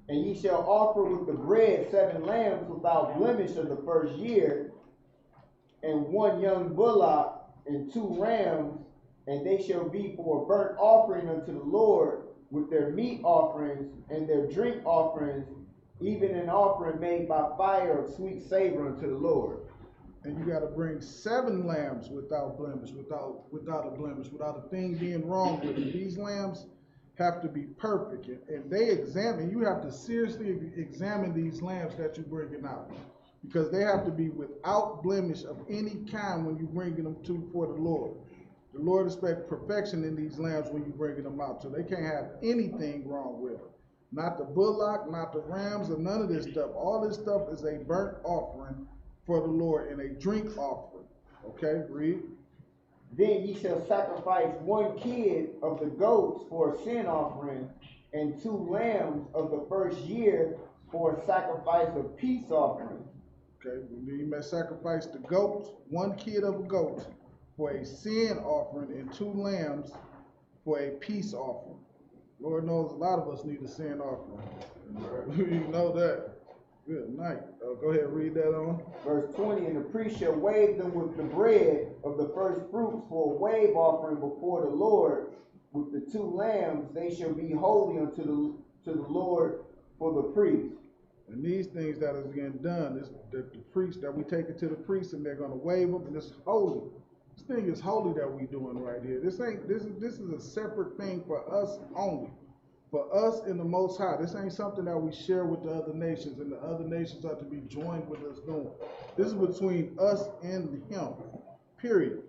And ye shall offer with the bread 7 lambs without blemish of the first year, and 1 young bullock, and 2 rams, and they shall be for a burnt offering unto the Lord, with their meat offerings and their drink offerings, even an offering made by fire of sweet savor unto the Lord. And you got to bring 7 lambs without blemish, without a blemish, without a thing being wrong with it. These lambs have to be perfect, and you have to seriously examine these lambs that you're bringing out, because they have to be without blemish of any kind when you're bringing them for the Lord. The Lord expects perfection in these lambs when you're bringing them out, so they can't have anything wrong with them. Not the bullock, not the rams, or none of this stuff. All this stuff is a burnt offering for the Lord and a drink offering. Okay, read. Then ye shall sacrifice 1 kid of the goats for a sin offering, and 2 lambs of the first year for a sacrifice of peace offering. Okay, you may sacrifice the goats, 1 kid of a goat for a sin offering, and 2 lambs for a peace offering. Lord knows a lot of us need a sin offering. You know that. Good night. Go ahead and read that on. Verse 20, and the priest shall wave them with the bread of the first fruits for a wave offering before the Lord. With the 2 lambs, they shall be holy unto the Lord for the priest. And these things that is getting done is that the priest, that we take it to the priest, and they're going to wave them, and it's holy. This thing is holy that we doing right here. This is a separate thing for us only. For us in the Most High. This ain't something that we share with the other nations, and the other nations are to be joined with us doing. This is between us and him. Period.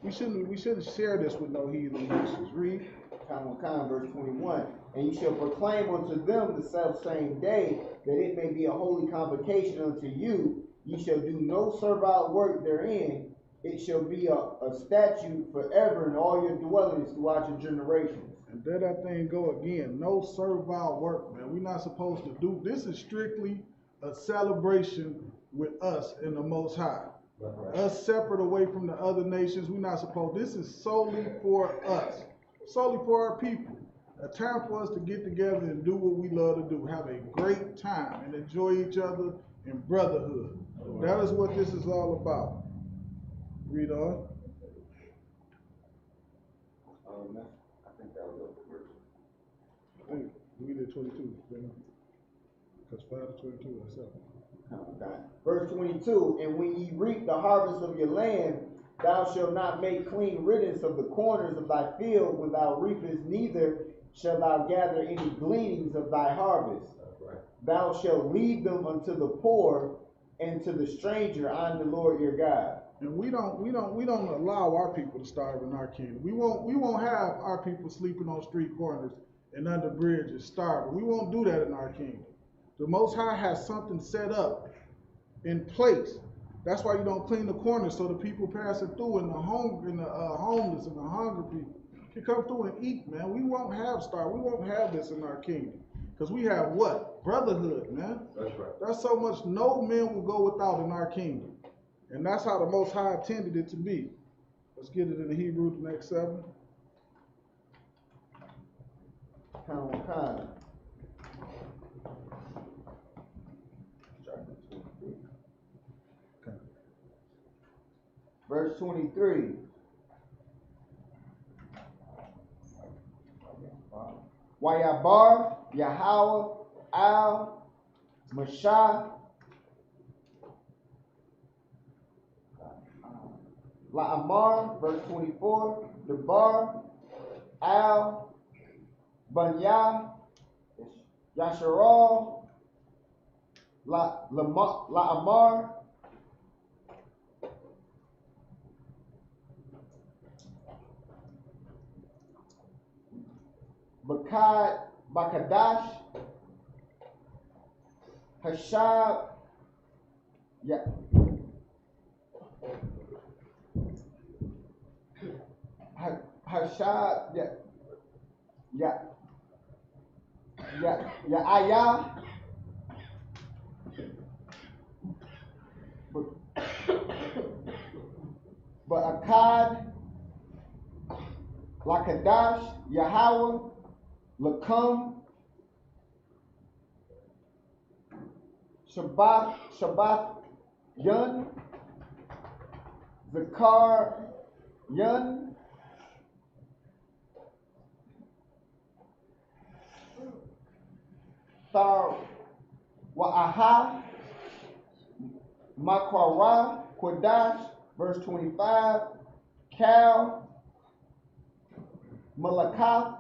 We shouldn't share this with no heathen nations. Read. Verse 21. And you shall proclaim unto them the selfsame day, that it may be a holy convocation unto you. Ye shall do no servile work therein. It shall be a statute forever in all your dwellings throughout your generations. And there that thing go again. No servile work, man. We're not supposed to do. This is strictly a celebration with us in the Most High. Us separate away from the other nations. We're not supposed. This is solely for us. Solely for our people. A time for us to get together and do what we love to do. Have a great time and enjoy each other in brotherhood. That is what this is all about. Read on. I think that was up to verse. I think we did 22. Because 5 to 22 is 7. Verse 22, and when ye reap the harvest of your land, thou shalt not make clean riddance of the corners of thy field when thou reapest, neither shalt thou gather any gleanings of thy harvest. Right. Thou shalt leave them unto the poor and to the stranger. I am the Lord your God. And we don't allow our people to starve in our kingdom. We won't have our people sleeping on street corners and under bridges starving. We won't do that in our kingdom. The Most High has something set up in place. That's why you don't clean the corners so the people passing through and the homeless and the hungry people can come through and eat, man. We won't have starve. We won't have this in our kingdom. Because we have what? Brotherhood, man. That's right. That's so much no man will go without in our kingdom. And that's how the Most High intended it to be. Let's get it in the Hebrew, the next 7. Count. Verse 23. Wayabar, Yahweh, Al, Mashah, La'amar, verse 24. Debar, Al, Banya, Yasharal, La'amar, Bakadash, Hashab, Hashab, Ayah, but Akkad, Lakadash, Yahweh, Lakum, Shabbat, Yun, Zakar, Yun, Thar, Wa'aha, Makwara, Kodash, verse 25, Cal, Malakath,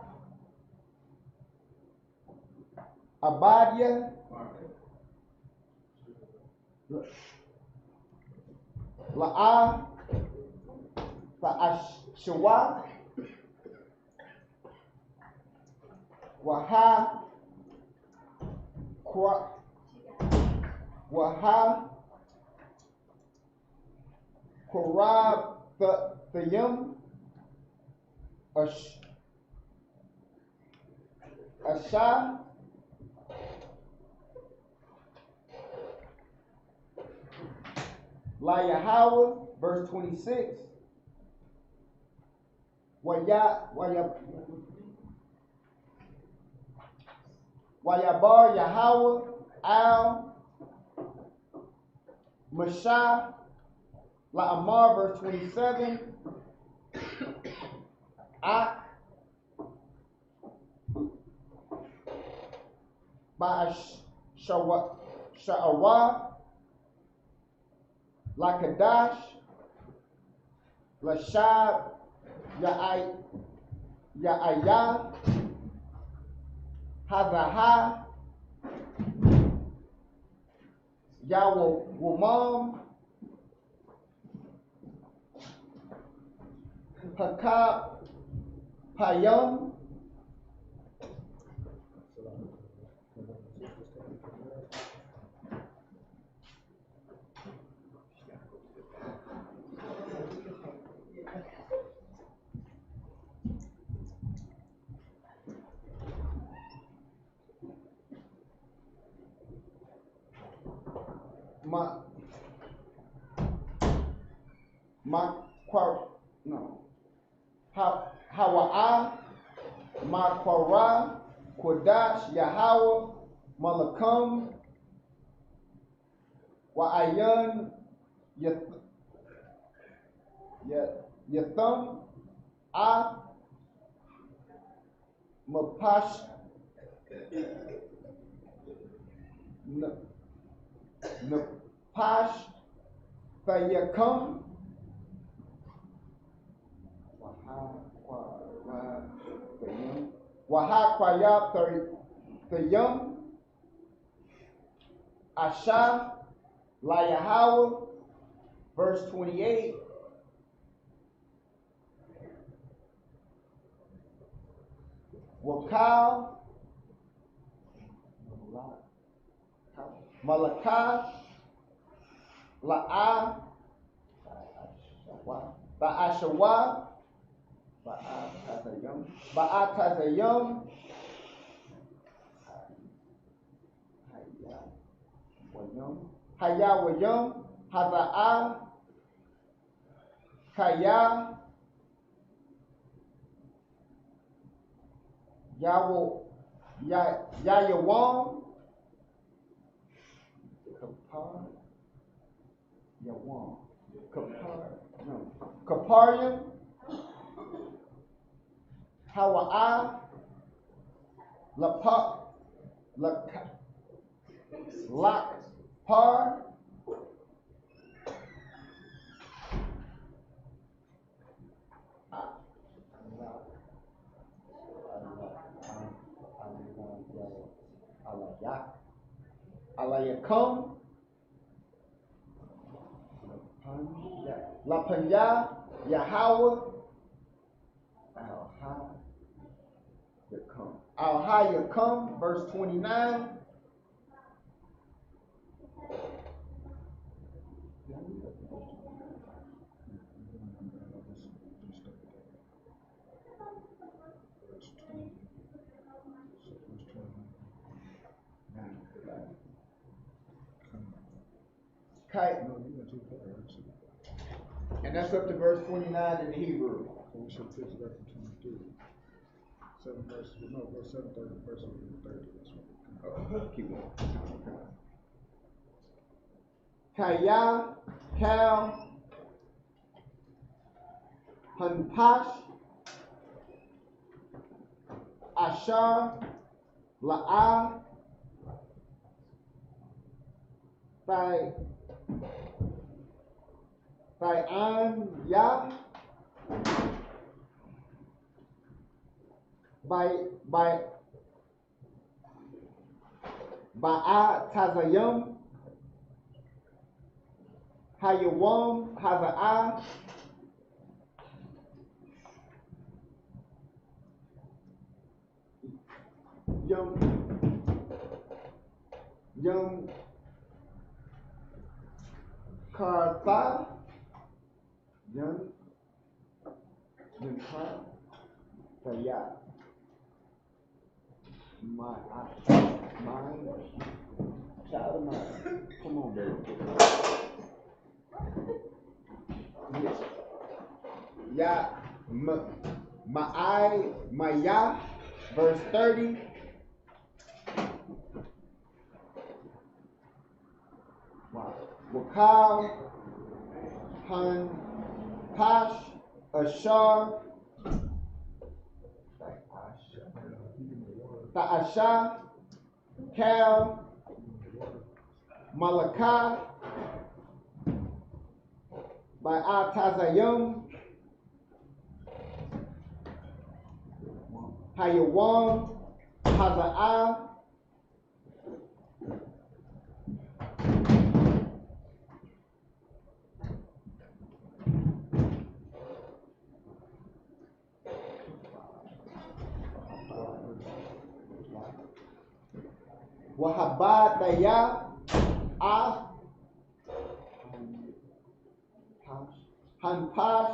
Abadia, La'ah, Ta'ashwa, Waha, Korab, the Yum, Asha, La Yahweh, verse 26. Wayabar Yahweh, Al, Mashah, La'amar, verse 27. Ak, Sha'awah, Lakadash, Lashab, Ya'ayah, Hazaha, Yawamam, Hakab, Payam, Hawa'ah, Makwara, Kodash, Yahweh, Malakam, Wa'ayan, Yatham, Mapash, Napash Thayakam Wahakwayab Thayam Asha Layahawa, verse 28. Wakal Malakah La'a Ba'ashawa Ba'atazayam Hayawayam Haza'a Kaya Yayawam Kapar Yawam Kaparium Hawa'a Lakpar Alayakam Lapanya Yahweh Al-Hayakam, verse 29. And that's up to verse 29 in the Hebrew. We should fix that to 23. 7 verses, no, verse 7, 30, verse 30. That's right. Keep going. Kaya, Kal, Hanpash, Ashar, La'a, Bayan, Ya, Ba'atazayam, Hayawam, Haza'a, Yum Kartha, Yum Kartha, my child of mine. Come on, baby. Yes. Ya, Maya, verse 30. Wow. Wakal, Han, Pash, Ashar, Ta'asha, Kal, Malakah, Ba'atazayam, Hayawam, Haza'a, Wahabadaya, Hanpash,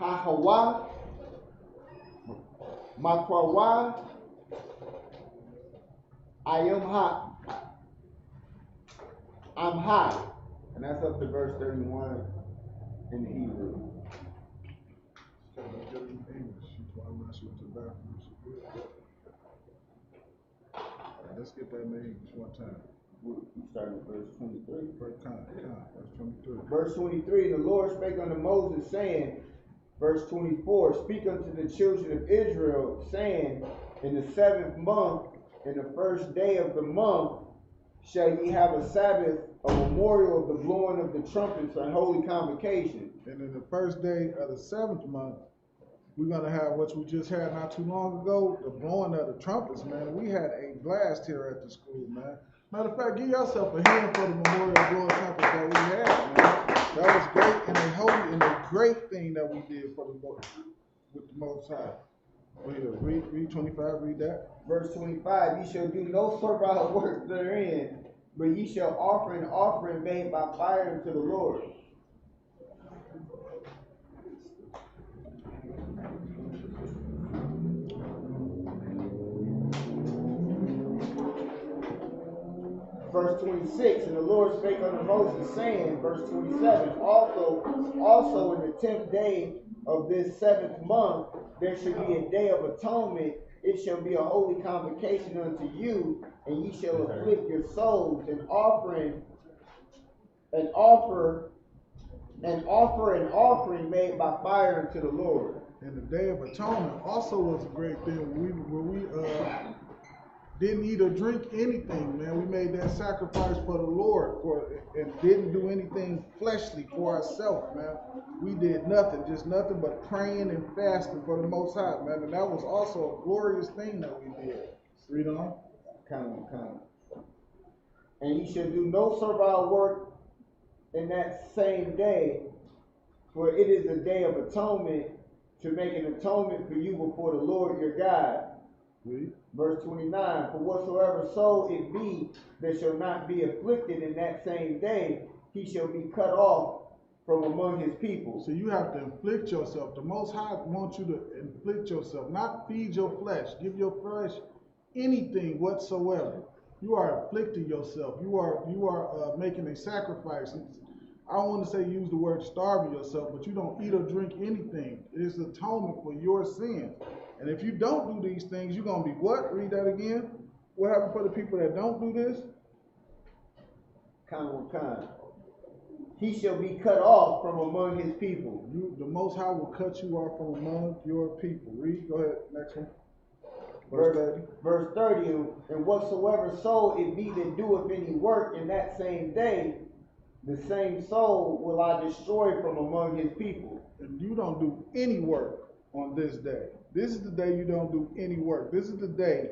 Hahawa, Makwawa, I'm high. And that's up to verse 31 in the Hebrew. Let's get that in English one time. We start at verse 23. Verse 23. Verse 23, and the Lord spake unto Moses, saying, verse 24, speak unto the children of Israel, saying, in the 7th month, in the first day of the month, shall ye have a Sabbath, a memorial of the blowing of the trumpets, a holy convocation. And in the first day of the 7th month, we're going to have what we just had not too long ago, the blowing of the trumpets, man. We had a blast here at the school, man. Matter of fact, give yourself a hand for the memorial blowing trumpets that we had, man. That was great and a holy and a great thing that we did for the Lord, with the Most High. Read 25, read that. Verse 25, ye shall do no servile work therein, but ye shall offer an offering made by fire unto the Lord. Verse 26, and the Lord spake unto Moses, saying, verse 27, also in the 10th day of this 7th month, there shall be a day of atonement. It shall be a holy convocation unto you, and ye shall afflict your souls, and offer an offering made by fire unto the Lord. And the Day of Atonement also was a great thing where we didn't eat or drink anything, man. We made that sacrifice for the Lord and didn't do anything fleshly for ourselves, man. We did nothing, just nothing but praying and fasting for the Most High, man. And that was also a glorious thing that we did. Read on. Come. And ye shall do no servile work in that same day, for it is a day of atonement, to make an atonement for you before the Lord your God. Read. Verse 29, for whatsoever soul it be that shall not be afflicted in that same day, he shall be cut off from among his people. So you have to inflict yourself. The Most High wants you to inflict yourself, not feed your flesh. Give your flesh anything whatsoever. You are afflicting yourself. You are making a sacrifice. I don't want to say use the word starving yourself, but you don't eat or drink anything. It is atonement for your sins. And if you don't do these things, you're going to be what? Read that again. What happened for the people that don't do this? Kind. He shall be cut off from among his people. The Most High will cut you off from among your people. Read. Go ahead. Next one. Verse 30, and whatsoever soul it be that doeth any work in that same day, the same soul will I destroy from among his people. And you don't do any work on this day. This is the day you don't do any work. This is the day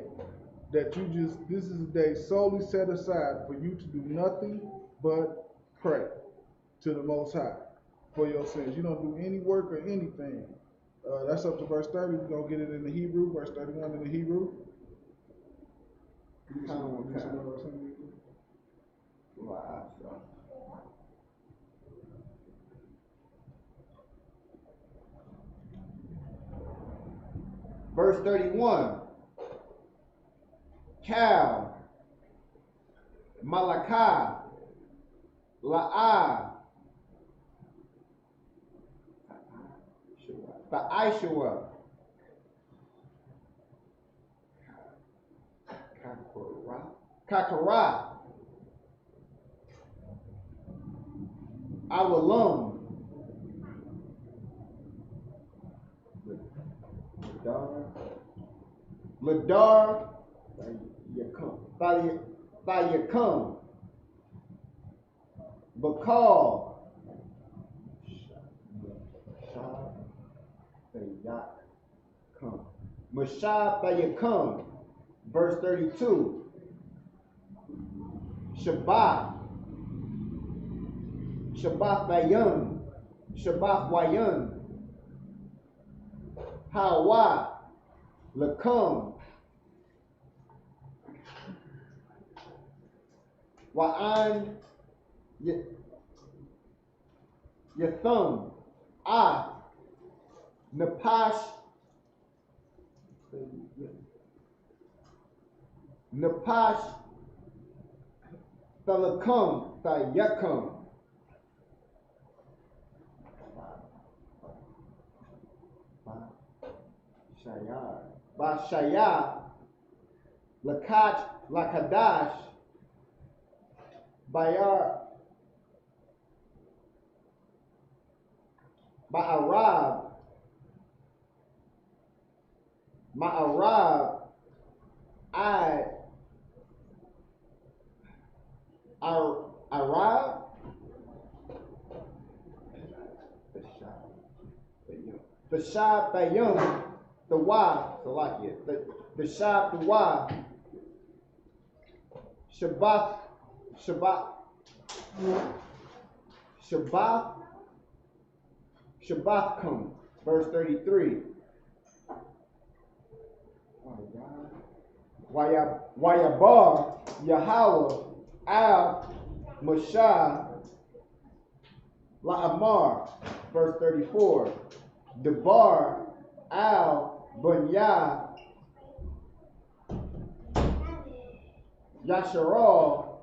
that this is the day solely set aside for you to do nothing but pray to the Most High for your sins. You don't do any work or anything. That's up to verse 30. We're going to get it in the Hebrew, verse 31 in the Hebrew. Verse 31, Cal, Malachi, La'ah, Ba'ishua, Kakara, Awalum, Ladar, Thayakam, Bakal, Mashah Thayakam, verse 32, Shabbat Wayan, Hawa, Lakam, Wa'an, Yathum, Napash, Thalakam, Thayakam, Bashayah, Lakadash, Ma'arab, Arab, the Shab Bayum, the Y, so like it, the Shab, the Y, Shabbathkum, verse 33. Wayabar, Yahweh, Al, Mashah, La'amar, verse 34. Debar, Al, Bunya, Yasharal,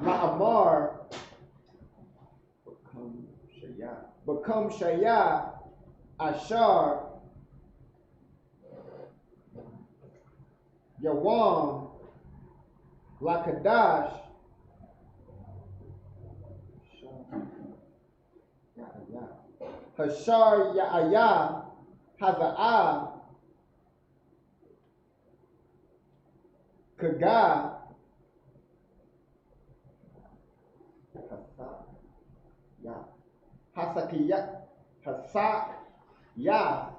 La'amar, Become Shaya, Ashar, Yawam, Lakadash, Hashar Ya'aya, Haza'ah, Kaga, Hasakiya, Hasak, Ya,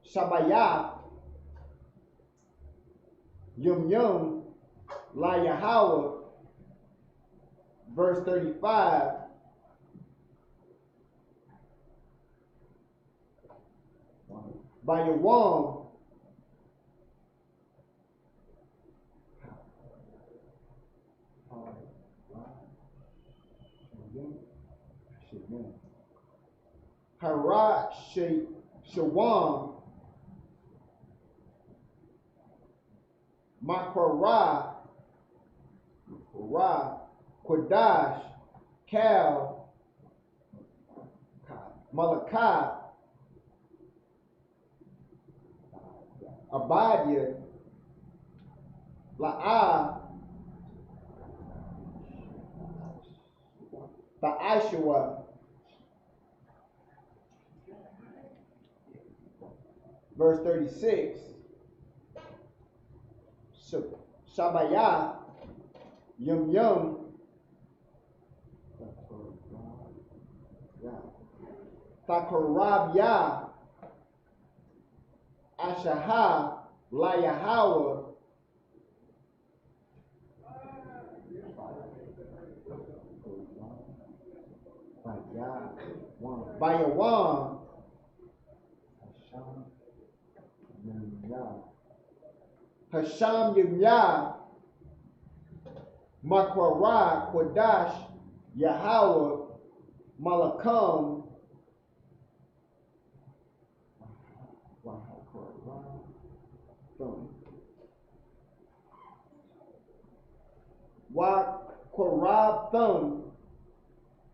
Shabaya, Yum, La Yahweh, verse 35. By Yawam, Harat Shawam, Makwara, Kodash, Kal, Malachi, Abadia, La'ah, Ba'ashua, verse 36. Shabaya, Yum, Takarabya, Ashaha, La Yahweh, Bayawam, Hasham Yimya, Makwara, Kodash, Yahweh, Malakam, Korab Thumb,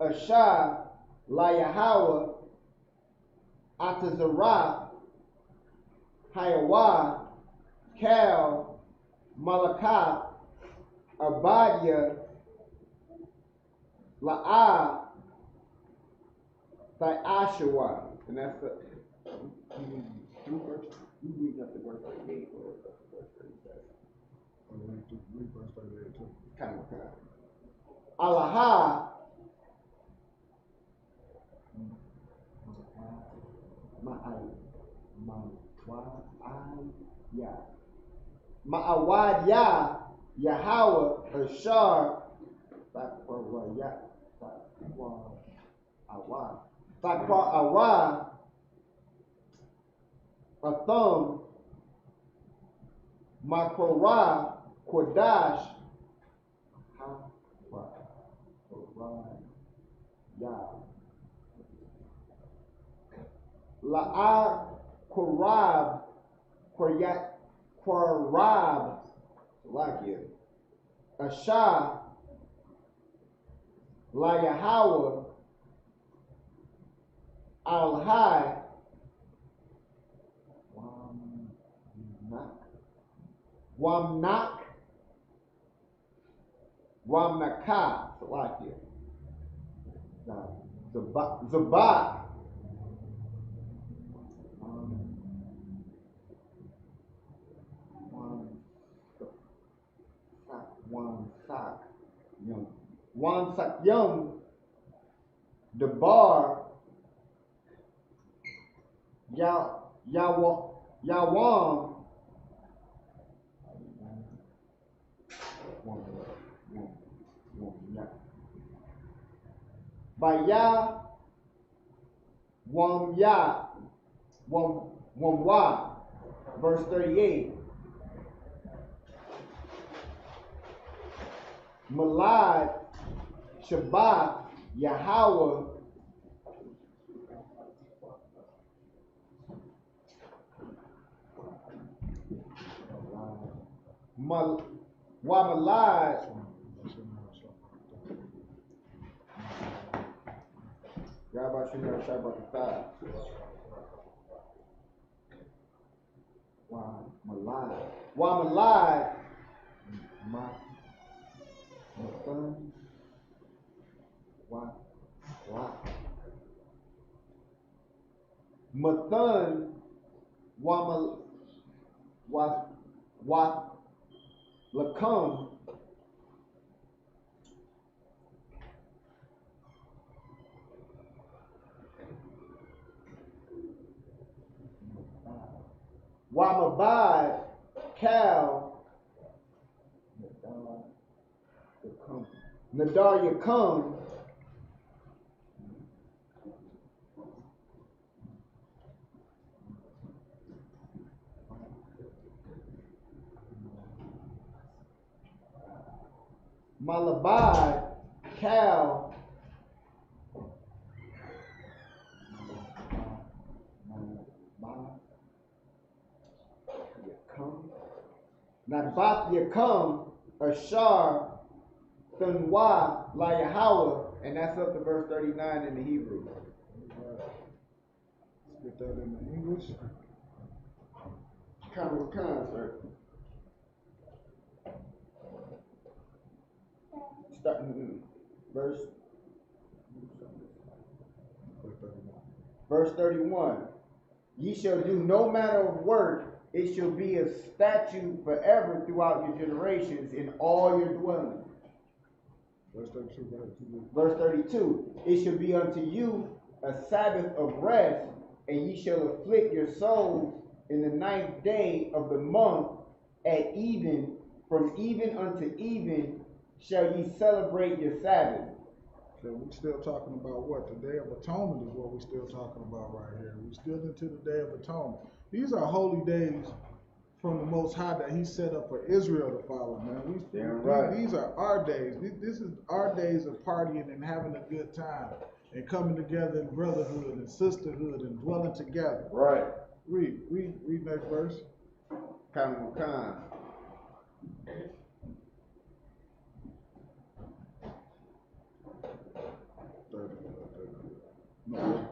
Ashah, La Yahweh, Atazarah, Hayawa, Cal, Malachi, Abadia, La'ah, Ashawa. And that's the you read up the verse 38 or verse 37. Kind of. Alaha, Ma'awad Ya, Yahweh, Ashar, Sakwa Awa, Atham, Makorah, Kodash, La'ah, Korab, like it, Ashah, La Yahweh, Al-Hai, Wamnak, Wamnaka, like it, Zabak, Wan Sakyam, Debar, Yawam, Baya, Wam Wa, verse 38. Malad, Shabbat, Yahweh, Wamalad, Yabashina Shabbat, Wamalad, Mathan, Mathan, Lakam, Wamabad, Cal, Nadar Yakum, Malabad, Cal, Nabat Yakum, Ashar, Thunwa, La Yahweh, and that's up to verse 39 in the Hebrew. Let's get that in the English. Sir. Starting verse 31. Ye shall do no manner of work, it shall be a statute forever throughout your generations in all your dwellings. Verse 32. It shall be unto you a Sabbath of rest, and ye shall afflict your souls in the 9th day of the month at even, from even unto even shall ye celebrate your Sabbath. So we're still talking about what? The Day of Atonement is what we're still talking about right here. We're still into the Day of Atonement. These are holy days from the Most High that He set up for Israel to follow, man. These are our days. This is our days of partying and having a good time and coming together in brotherhood and sisterhood and dwelling together. Right. Read next verse. Khan. No,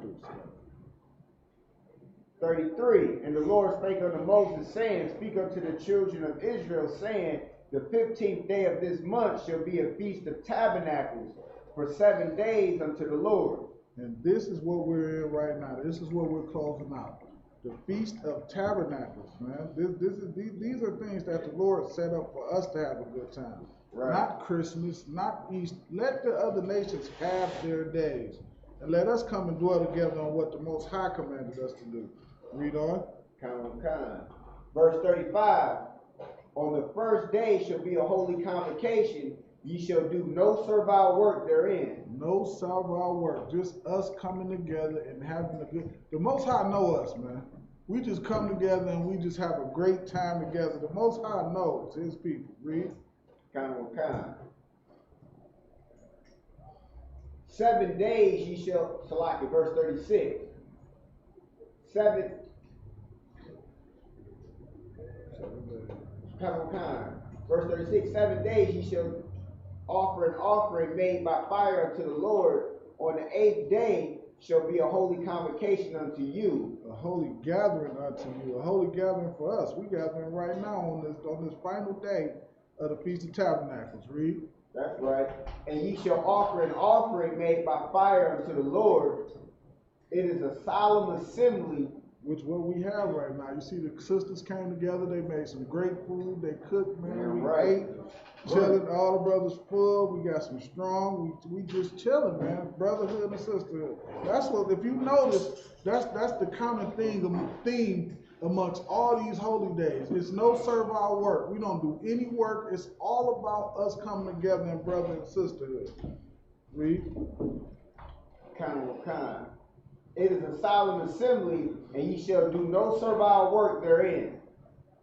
33. And the Lord spake unto Moses, saying, Speak unto the children of Israel, saying, The 15th day of this month shall be a feast of tabernacles for 7 days unto the Lord. And this is what we're in right now. This is what we're closing out. The Feast of Tabernacles, man. These are things that the Lord set up for us to have a good time. Right. Not Christmas, not Easter. Let the other nations have their days. And let us come and dwell together on what the Most High commanded us to do. Read on. Khan. Verse 35. On the first day shall be a holy convocation. Ye shall do no servile work therein. No servile work. Just us coming together and having a good... The Most High know us, man. We just come together and we just have a great time together. The Most High knows His people. Read. Khan. 7 days ye shall, Salaki, verse 36. 7 Khan. Verse 36, 7 days ye shall offer an offering made by fire unto the Lord. On the 8th day shall be a holy convocation unto you. A holy gathering unto you. A holy gathering for us. We're gathering right now on this final day of the Feast of Tabernacles. Read. That's right. And ye shall offer an offering made by fire unto the Lord. It is a solemn assembly which what we have right now. You see the sisters came together, they made some great food, they cooked, man, we ate, chilling, all the brothers full, we got some strong, we just chilling, man, brotherhood and sisterhood. That's what, if you notice, that's the common theme amongst all these holy days. It's no servile work. We don't do any work. It's all about us coming together in brother and sisterhood. Read. Kind. It is a solemn assembly, and ye shall do no servile work therein.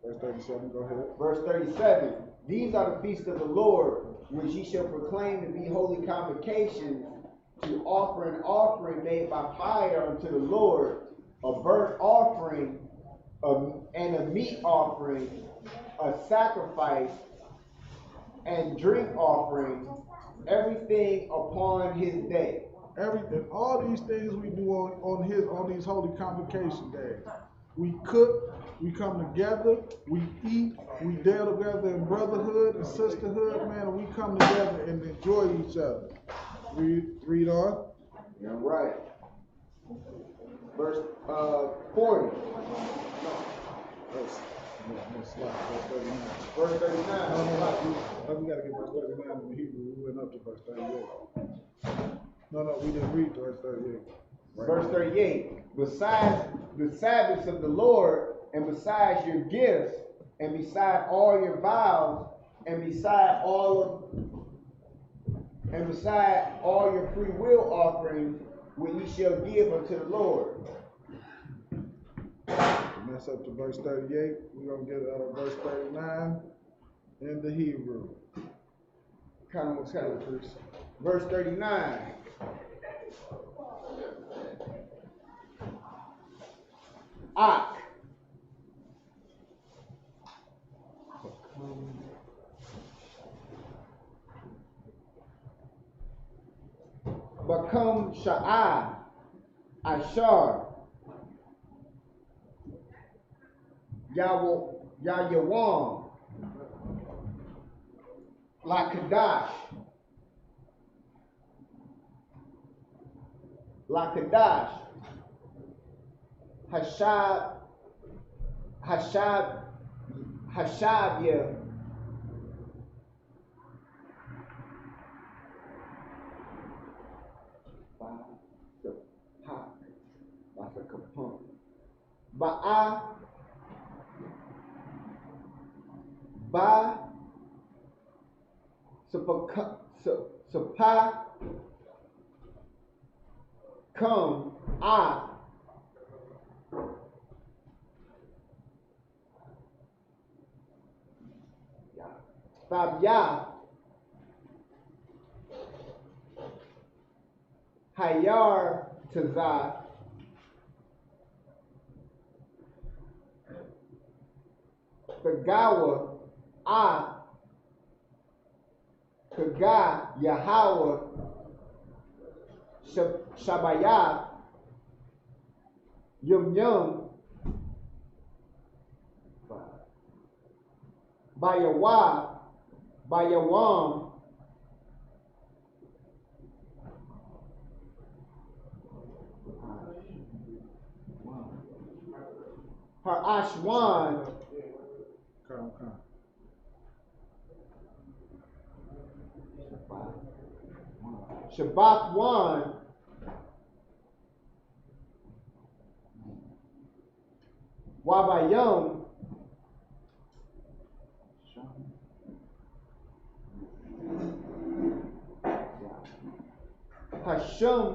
Verse 37, go ahead. Verse 37, these are the feasts of the Lord, which ye shall proclaim to be holy convocations, to offer an offering made by fire unto the Lord, a burnt offering, and a meat offering, a sacrifice, and drink offering, everything upon his day. Everything, all these things we do on these holy convocation days. We cook, we come together, we eat, we deal together in brotherhood and sisterhood, man, and we come together and enjoy each other. Read on. Yeah, right. Verse 40. Verse 39. No, we gotta get verse 39 in the Hebrew. We went up to verse 38. No, we didn't read verse 38. Right. Verse 38. Besides the Sabbaths of the Lord, and besides your gifts, and beside all your vows, and beside all your free will offerings, which ye shall give unto the Lord. And that's up to verse 38. We're going to get verse 39 in the Hebrew. Kind of. Verse 39. Ak. Bakum Sha'ah. Ashar. Yahweh, Lakadash, Hashabya, Ba'a, Ba, Sapa, Come, A, Fabia, Hayar, Tazah, Kagawa, A, Kaga, Yahweh, Shabaya, Yum, Bayawa, Bayawam, Harashwan, Shabbat 1, Wabayom, Hashem,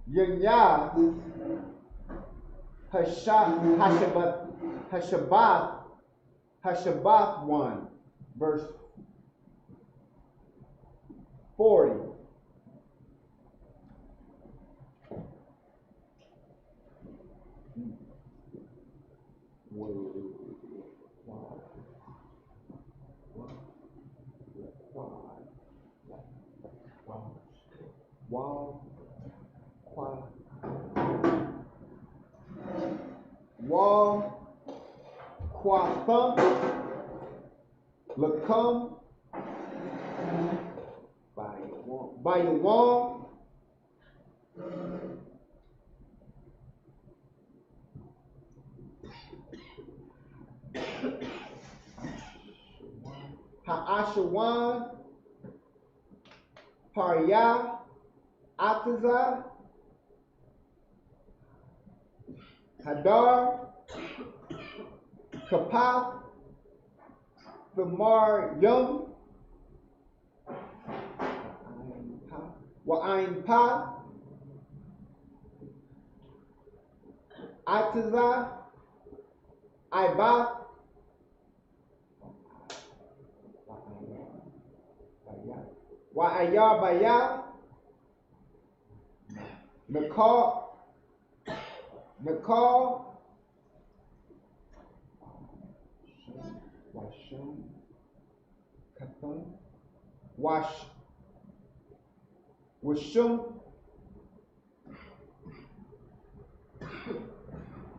Yanya, Hashabath 1, verse 40. Quathum, Lacum, Bayawam, Ma'ashawan, Parya, Atazah, Hadar, Kapath, Thamar Yum, Wa'ain Pa, Atazah, Ibath, Wa'ayar Bayah, Nakal, Washum, Kathum,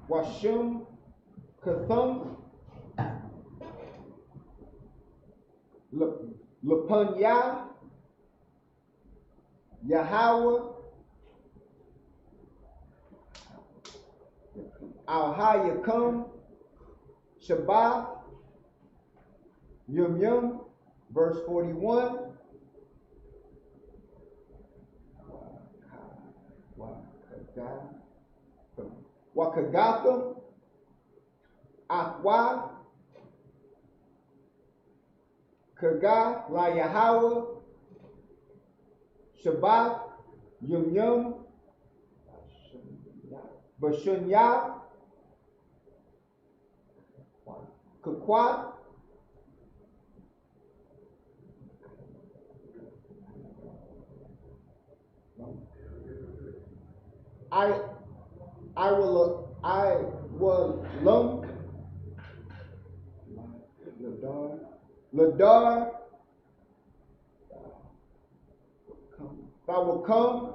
Washum, Kathum, Lapunya, Yahweh, Al-Hayakum, Shabbat, Yum, verse 41. Wakagatham, Athwa, Kaga, La Yahweh, Shabbat, Yum, Bashunya, Kakwat, I will Ladar, I will come,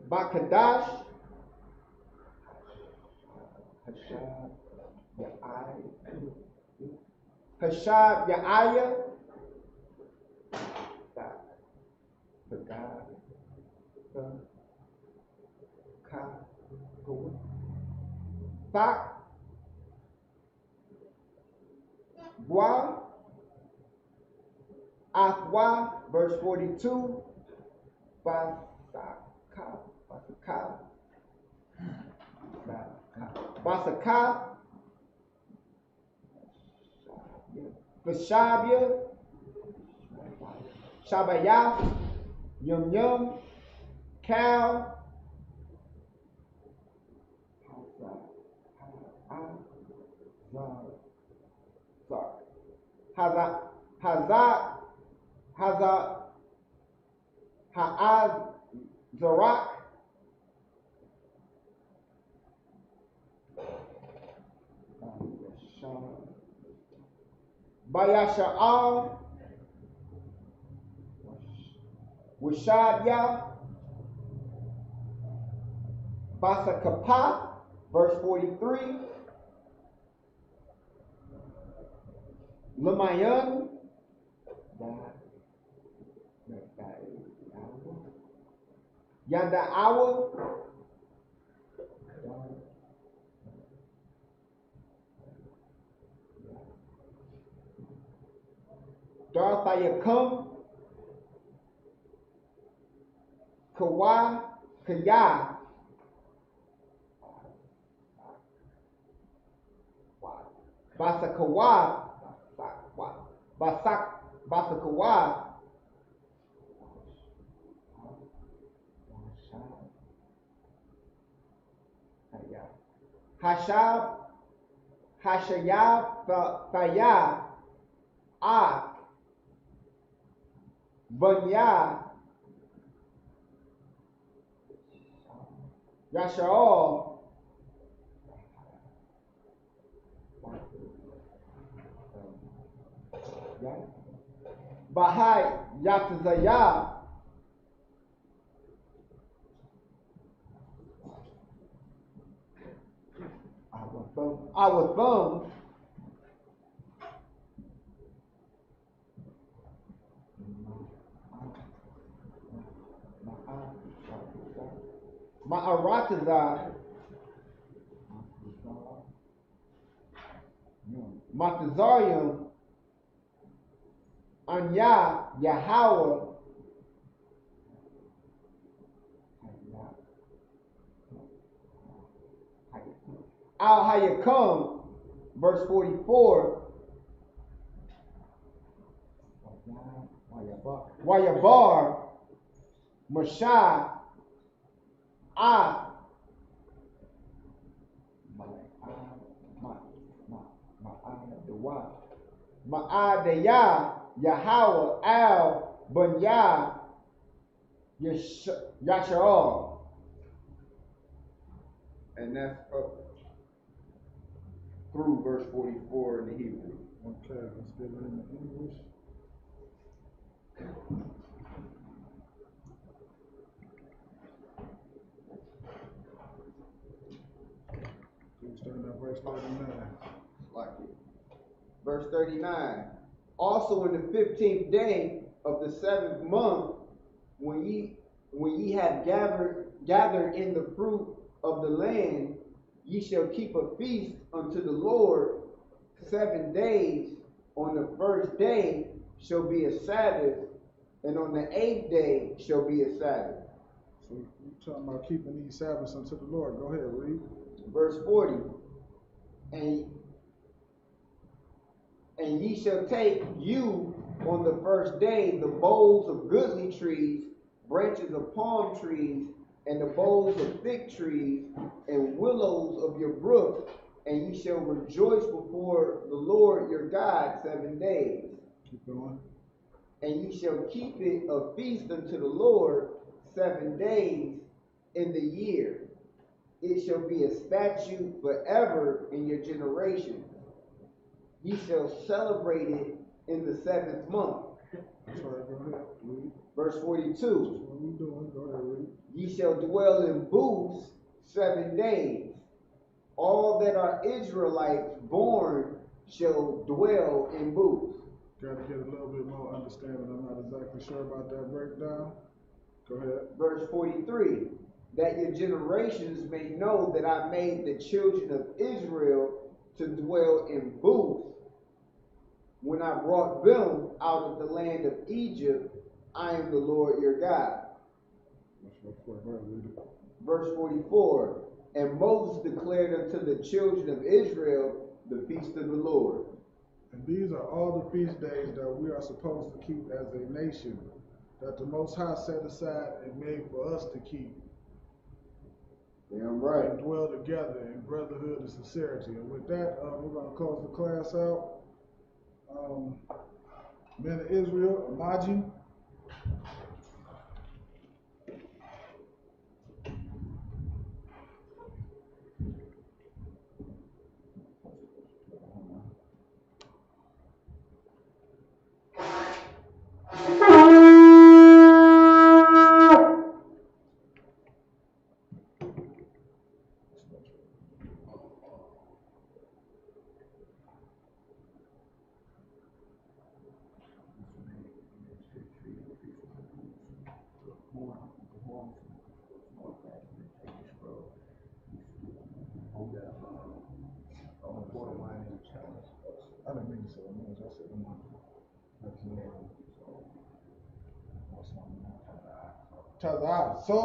Bakadash, Hashab Ya'aya, Bak, Bwa, Athwa, verse 42, Basaka, Bashabia, Shabaya, Yum, Cal, Ha'az, Zarak, Bayasha'al, Washabya, Basakapath, verse 43, Lamayan, Yada'awa, Darthayakum, Kaya, Basakawa, Basakawa, Hashab, Hashayab, Faya, Ak, Bunya, Yasha'al, Bahai, Yatazaya, our thumb, Ma'aratazah, Matazarium, Anya, Yahweh, Al Hayakam, verse 44, Wayabar, Mashah, Ma'adaya, Yahweh, Al, Bunya, Yashar. And that's up through verse 44 in the Hebrew. Okay, let's get it in the English. Please turn that verse 39. Like it. Verse 39. Also in the 15th day of the 7th month, when ye have gathered in the fruit of the land, ye shall keep a feast unto the Lord 7 days. On the first day shall be a Sabbath, and on the 8th day shall be a Sabbath. So we're talking about keeping these Sabbaths unto the Lord. Go ahead, read. Verse 40. And ye shall take you on the first day the boughs of goodly trees, branches of palm trees, and the boughs of thick trees, and willows of your brook, and ye shall rejoice before the Lord your God 7 days. Keep going. And ye shall keep it a feast unto the Lord 7 days in the year. It shall be a statute forever in your generations. Ye shall celebrate it in the 7th month. That's right, go ahead, read. Verse 42. That's what we doing. Go ahead, read. Ye shall dwell in booths 7 days. All that are Israelites born shall dwell in booths. Got to get a little bit more understanding. I'm not exactly sure about that breakdown. Go ahead. Verse 43. That your generations may know that I made the children of Israel to dwell in booths. When I brought them out of the land of Egypt, I am the Lord your God. Verse 44. And Moses declared unto the children of Israel the feast of the Lord. And these are all the feast days that we are supposed to keep as a nation, that the Most High set aside and made for us to keep. Damn right. And dwell together in brotherhood and sincerity. And with that, we're going to close the class out. Men of Israel, Amaji. I didn't mean to say names. I said them. Tazah, so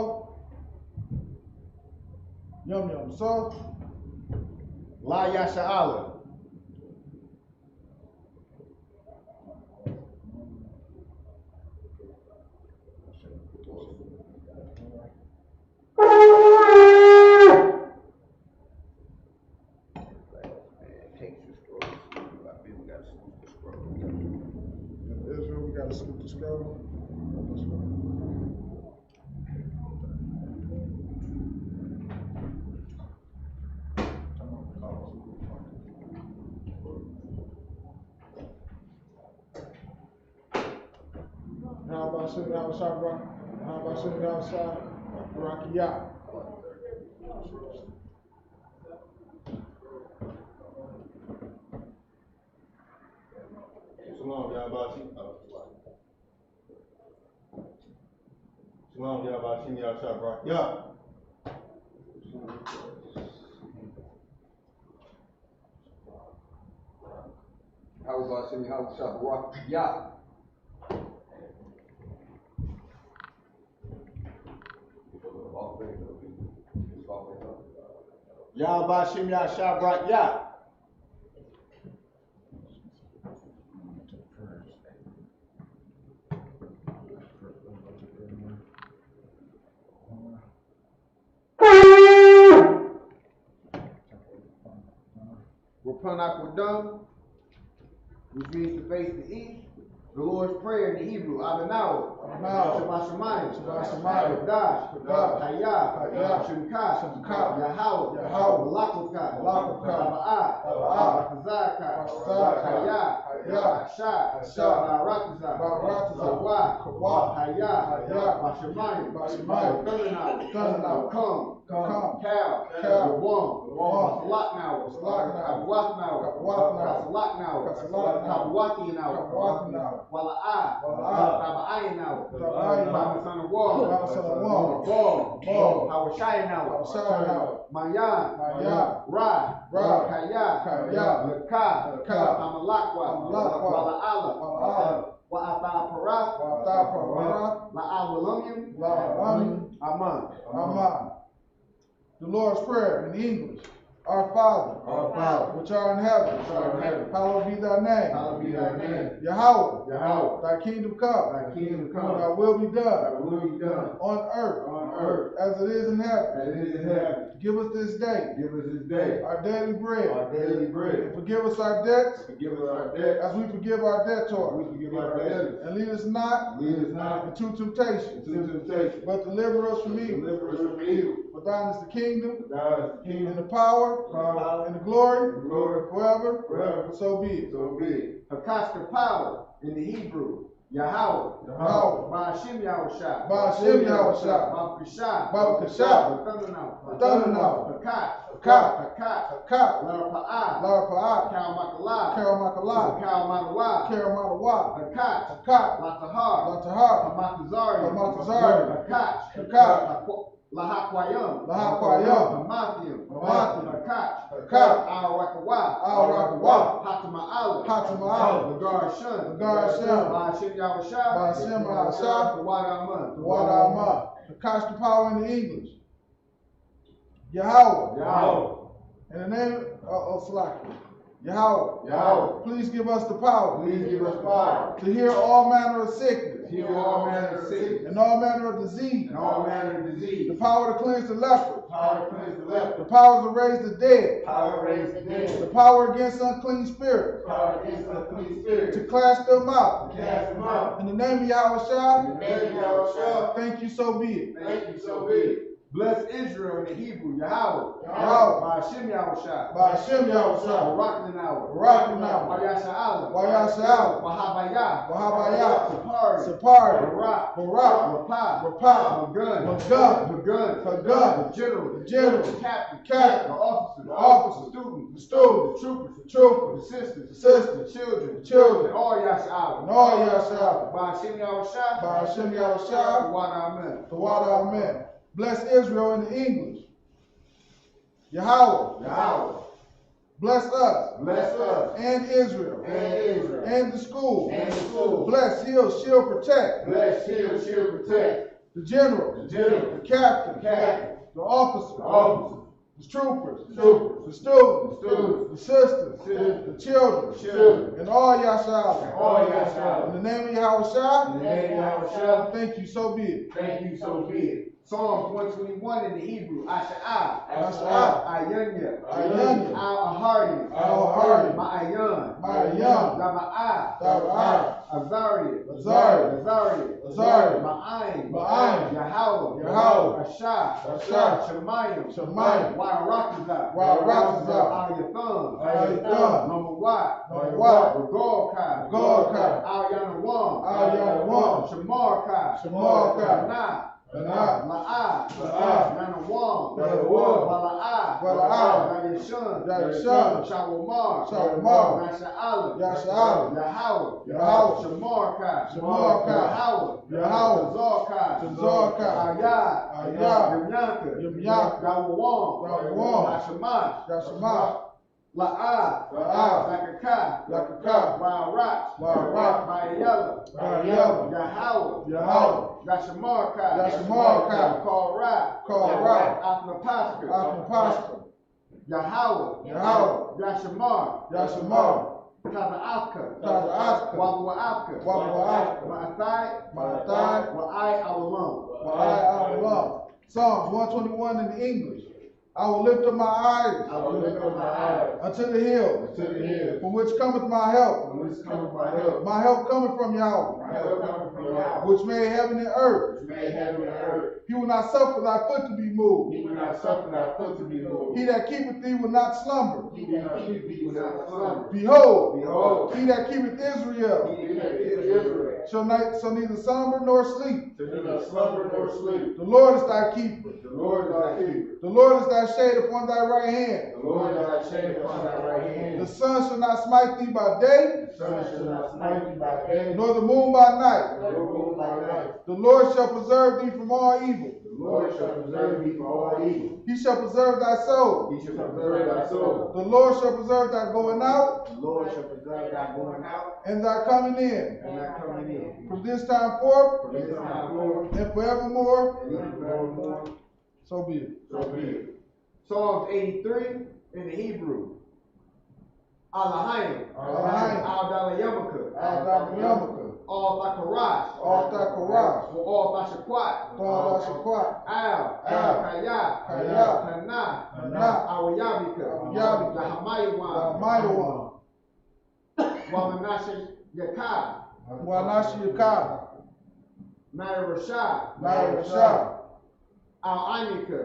yum yum, so La Yasha'ala. Israel, we gotta scoop the scroll. How about sitting outside, bro? How about sitting outside? Rakia. Shalom, Yabashi. Shalom, Yabashi, Yashabra. Yeah. How Shimmy How Shabbat Yah. Yah Bashim Yah Shabbat Yah. Rapanakwadam, which means to face the east. The Lord's Prayer in the Hebrew, Abanawa, Shabbat Shemayim, Kodash, Hayah, Shemkat, Yahweh, Malakotai, Taba'ah, Bakazaka, Hayah, Ashad, Barakazah, Kawah, Hayah, Bashemayim, Thundernaw, Come, Cal, Wam, Salaknawa, Kabawatinawa, Wala'ah, Taba'ayinawa, Son of War, Hawashayinawa, Mayan, Ra, Kaya, Lakah, Amalakwa, Wala'ala, Wa'atapara, La'awalumyum, Aman. The Lord's Prayer in English. Our Father, which art in heaven, hallowed be thy name. Yahweh, thy kingdom come, thy will be done, on earth, as it is in heaven. Give us this day, our daily bread, and forgive us our debts, as we forgive our debtors, and lead us not into temptation, but deliver us from evil. For thine is the kingdom, and the power, and the glory, forever. So be it. Hakashka power in the Hebrew. Yahweh. Ba'ashim Yahushua. Babakashah. Thundernaw. Hakat. Larapa'ah. Kalmatawa. Hakat. Latahar. Hamatazari. Hakat. Lahakwayam, Hamathium, Hakat, Al-Rakawa, Hatama'ala, the Garsham, Ba'ashim Yahushua, the Wadaman. Hakash the power in the English. Yahweh. In the name of Salaki. Yahweh. Please give us the power. To hear all manner of sickness. And all manner of disease. The power to cleanse the leper. The power to raise the dead. The power against unclean spirits. To cast them out. In the name of Yahushua. Thank you, so be it. Bless Israel in the Hebrew, Yahweh. Ba'ashim Yahushua. Baraknanawa. Wayasha'ala. Wahabayah. Sapari. Barak. Rapah. Magun. The general. The captain. The officer. The student. The trooper. The sisters. The children. All Yasha'ala. Ba'ashim Yahushua. The water, amen. Bless Israel in the English. Yahweh. Bless us. And Israel. And the school. Bless, heal, shield, protect. The general. The captain. The officer. The troopers. The students. The sisters. The children. And all Yasha'ala. In the name of Yahushua. Thank you, so be it. Psalms 121 in the Hebrew, Asha'ah, Ayanya, Al-Ahari, Ma'ayan, Laba'ah, Azariah, Ma'ayin, Yahweh, Ashah, Shemayim, Wa'arakazah, Al-Yatham, Namawat, Regorkai, Al-Yanawam, Shamarkai, La'ah, Nanawam, Wala'ah, Yashun, Shawamar, Yasha'ala, Yahweh, Shamarkai, Yahweh, Tazarkai, Ayah, Yamyanka, Yawawam, Yashamash, La'ah, La'ah, Lakakah, Wa'arach, Ba'ayella, Yahweh, Yashamarkai, Korah, Atnapaska, Yahweh, Yashamar, Kaza'afka, Wabu'afka, Ma'athai, Wa'ai Awalam. Psalms 121 in the English. I will lift up my eyes unto the hills, from which cometh my help. My help cometh from Yahweh, which made heaven and earth. He will not suffer thy foot to be moved. He that keepeth thee will not slumber. Behold, he that keepeth Israel shall neither slumber nor sleep. The Lord is thy keeper. The Lord is thy shade upon thy right hand. The sun shall not smite thee by day, nor the moon by night. The Lord shall preserve thee from all evil. He shall preserve thy soul. The Lord shall preserve thy going out and thy coming in. From this time forth and forevermore. So be it. Psalms 83 in the Hebrew. Alahayim, Al-Dalayamaka, Al-Thakarash, Al-Thashakwat, Al-Kaya, Hana, Awayabika, Lahamayawan, Wamanashi Yakab, Nairashah, Al-Anika,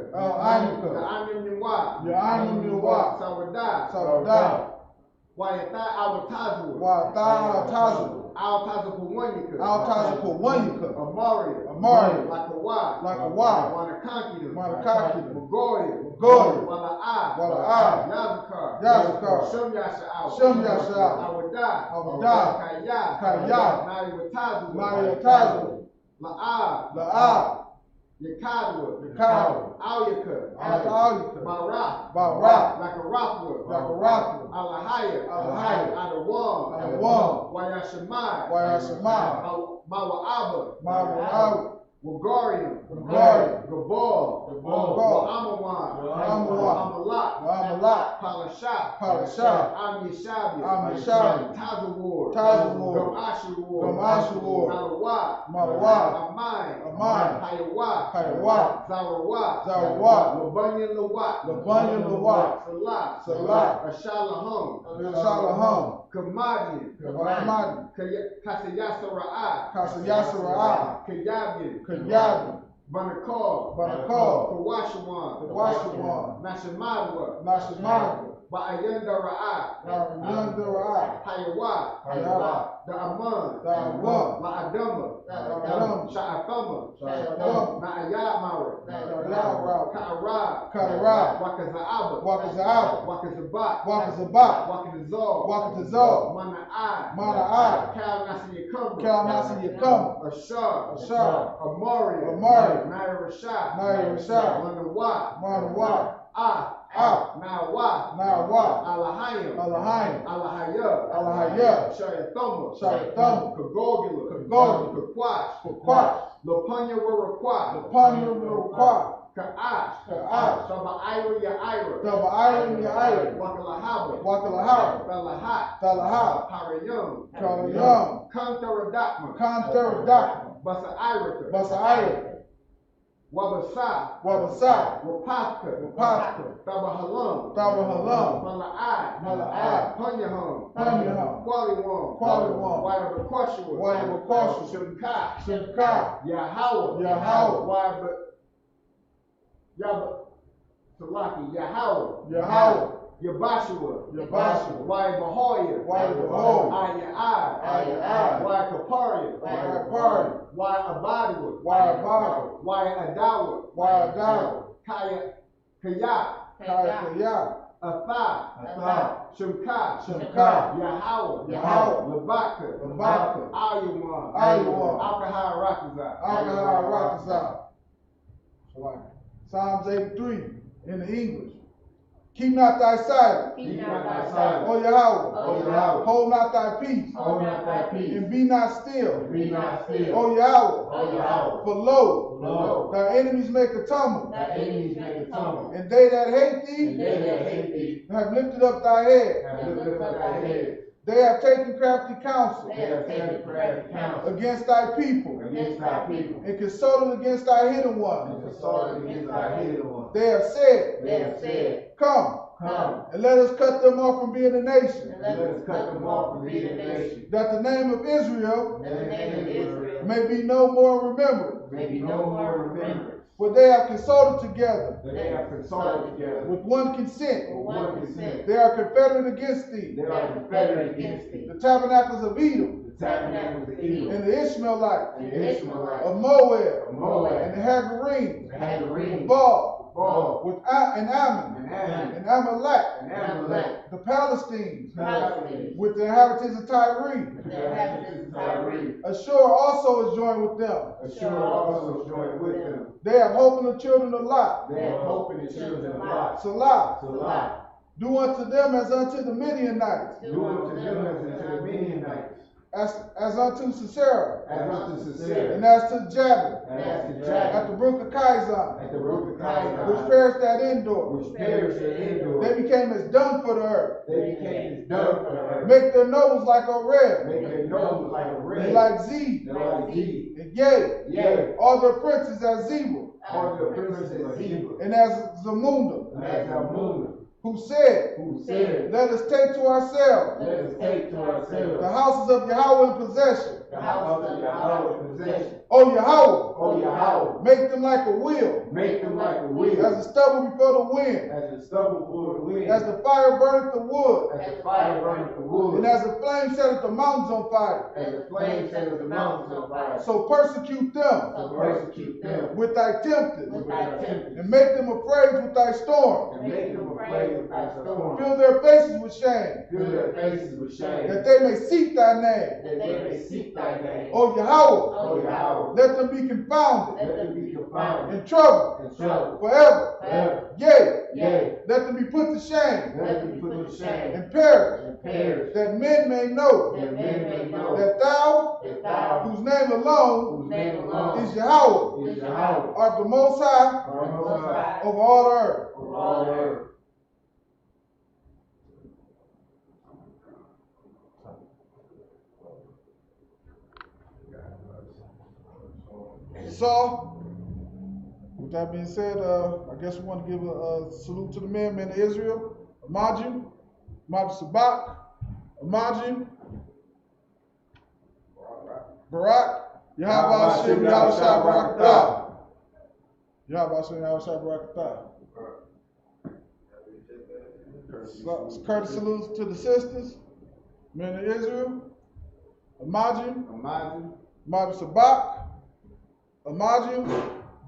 Ya'anim Niwa, Sawadah, Wayata Al-Tazapu, Amaria, Lakawah, Wanakakidu, Magoya, Wala'ah, Yazakar, Shem Yasha'al, Awadah, Kaya, Nayatazu, La'ah, Yakadwa, Alyaka, Barak, Lakarafwa, Alahaya, Adawam, Wayashamai, Mawa'aba, Wagarium, Gabal, Amalak, Palashah, Amyashabi, Tazawar, Gamashawar, Malawah, Amai, Hayawa, Zarawah, Labanyan Lawat, Salah, Ashalaham, Kamadian, Kasayasara'ah, Kayabi, Banakal, Kawashawan, Nashamadwa, Ba'ayanda Ra'ah, Hayawa, Da'aman, La'adama, Sha'afama, Na'ayamara, Ka'arab, Wakaza'aba, Wakazazal, Mana'ai, Kal Nasi Yakam, Ashar, Amari, Nairashah, Manawat, Nawa, Alahaya, Shayathama, Kagogula, Kakwash, Lapanya Warakwa, Ka'ash, Taba'ira Ya'ira, Wakalahaba, Falahat, Parayum, Kantaradakma, Basa'iraka, Wabasa, Wapaka, Tabahalam, Mala'ai, Punyaham, Qualiwan, Wayabakwashua, Shimka, Yahweh, Yahweh, Yabashua, Wayabahoya, Ayai, Wayakaparia, Wayadawa, Kaya, Atha, Shimka, Yahweh, Labaka, Ayuwan, Alkahar Rakazah. Psalms 83 in the English. Keep not thy silence. Keep not thy silence. O Yahweh. O Yahweh. Hold not thy peace. Hold not thy peace. And be not still. Be not still. O Yahweh. O Yahweh. For lo, Lo, thy enemies make a tumble. thy enemies make a tumble. And they that hate And thee they that hate thee have lifted up thy head. have lifted up thy head. They have taken crafty counsel They have taken crafty counsel against thy people, against thy people. and consulted against thy hidden And ones. consulted against thy hidden one. They have said, They have said, Come, Come, and let us cut them off from being a nation, and let us cut them off from being a nation. that the name of Israel That the name of Israel may be no more remembered. may be no more remembered. For they have consulted together They have consulted together with one consent. with one consent. They are confederate against thee, They are confederate against thee. the tabernacles of Edom, The tabernacles of Edom, and the Ishmaelites, and the Ishmaelites, of Moab, of Moab, and the Hagarenes, the Hagarenes, of Baal, Baal, with and Ammon, and Ammon, and Amalek, and Amalek, the Palestines, Palestine, with the inhabitants of Tyre. the inhabitants of Tyre. Ashur also is joined with them. Ashur also joined with them. They have hope in the children of Lot. They have hope in the children of Lot. Salah, Salah, do unto them as unto the Midianites, do unto them as unto the Midianites, as unto Sisera, as unto Sisera, and as to Jabin, and as to at Jacob, the brook of Kizon, at the brook of which Kizon, perished at Endor. which perished at Endor. They became as dung for the earth. They became as dung for the earth. Make their nose like a red, Make their nose like a and red, like Z, and like Z. and yea, Yea, all their princes as Zebul, all the princes of Hebrew, and as Zamunda, and as Almuna, who said, who said, Let us take to ourselves let us take to the ourselves houses of Yahweh in possession. the house of Yahweh in possession. O Yahweh, O Yahweh, make them like a wheel, make them like a wheel, as the stubble before the wind, as the stubble before the wind, as the fire burneth the wood, as the fire burneth the wood, and as the flame setteth the mountains on fire. as the flame setteth the mountains on fire. So persecute them So persecute them with thy tempest, with thy tempest, and make them afraid with thy storm. and make them afraid with thy storm. Fill their faces with shame, Fill their faces with shame, that they may seek thy name. that they may seek thy name. O Yahweh, O Yahweh, let them be confounded let them be confounded in trouble and troubled forever. forever. Yea, Yea, let them be put to shame let them be put to shame and perish, and perish, that men may know that men may know that thou, that thou, whose name alone whose name alone is Yahweh, is Yahweh, art the Most High are most high over all the earth. over all the earth. So, with that being said, I guess we want to give a salute to the men of Israel. Imagine, Sabbath, Imagine, Barak, Yahweh Hashem, Yahweh Shai Barakatah. Yahweh Hashem, Yahweh Shai Barakatah. So, courtesy salutes to the sisters, men of Israel. Imagine, Sabbath, Imagine,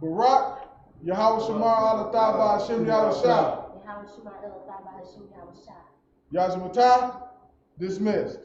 Barak, Yahweh Shemar Alatah Hashem Yahweh Shai. Yahweh Shema El Taba Hashem Yahweh Shai. Yahweh Dismissed.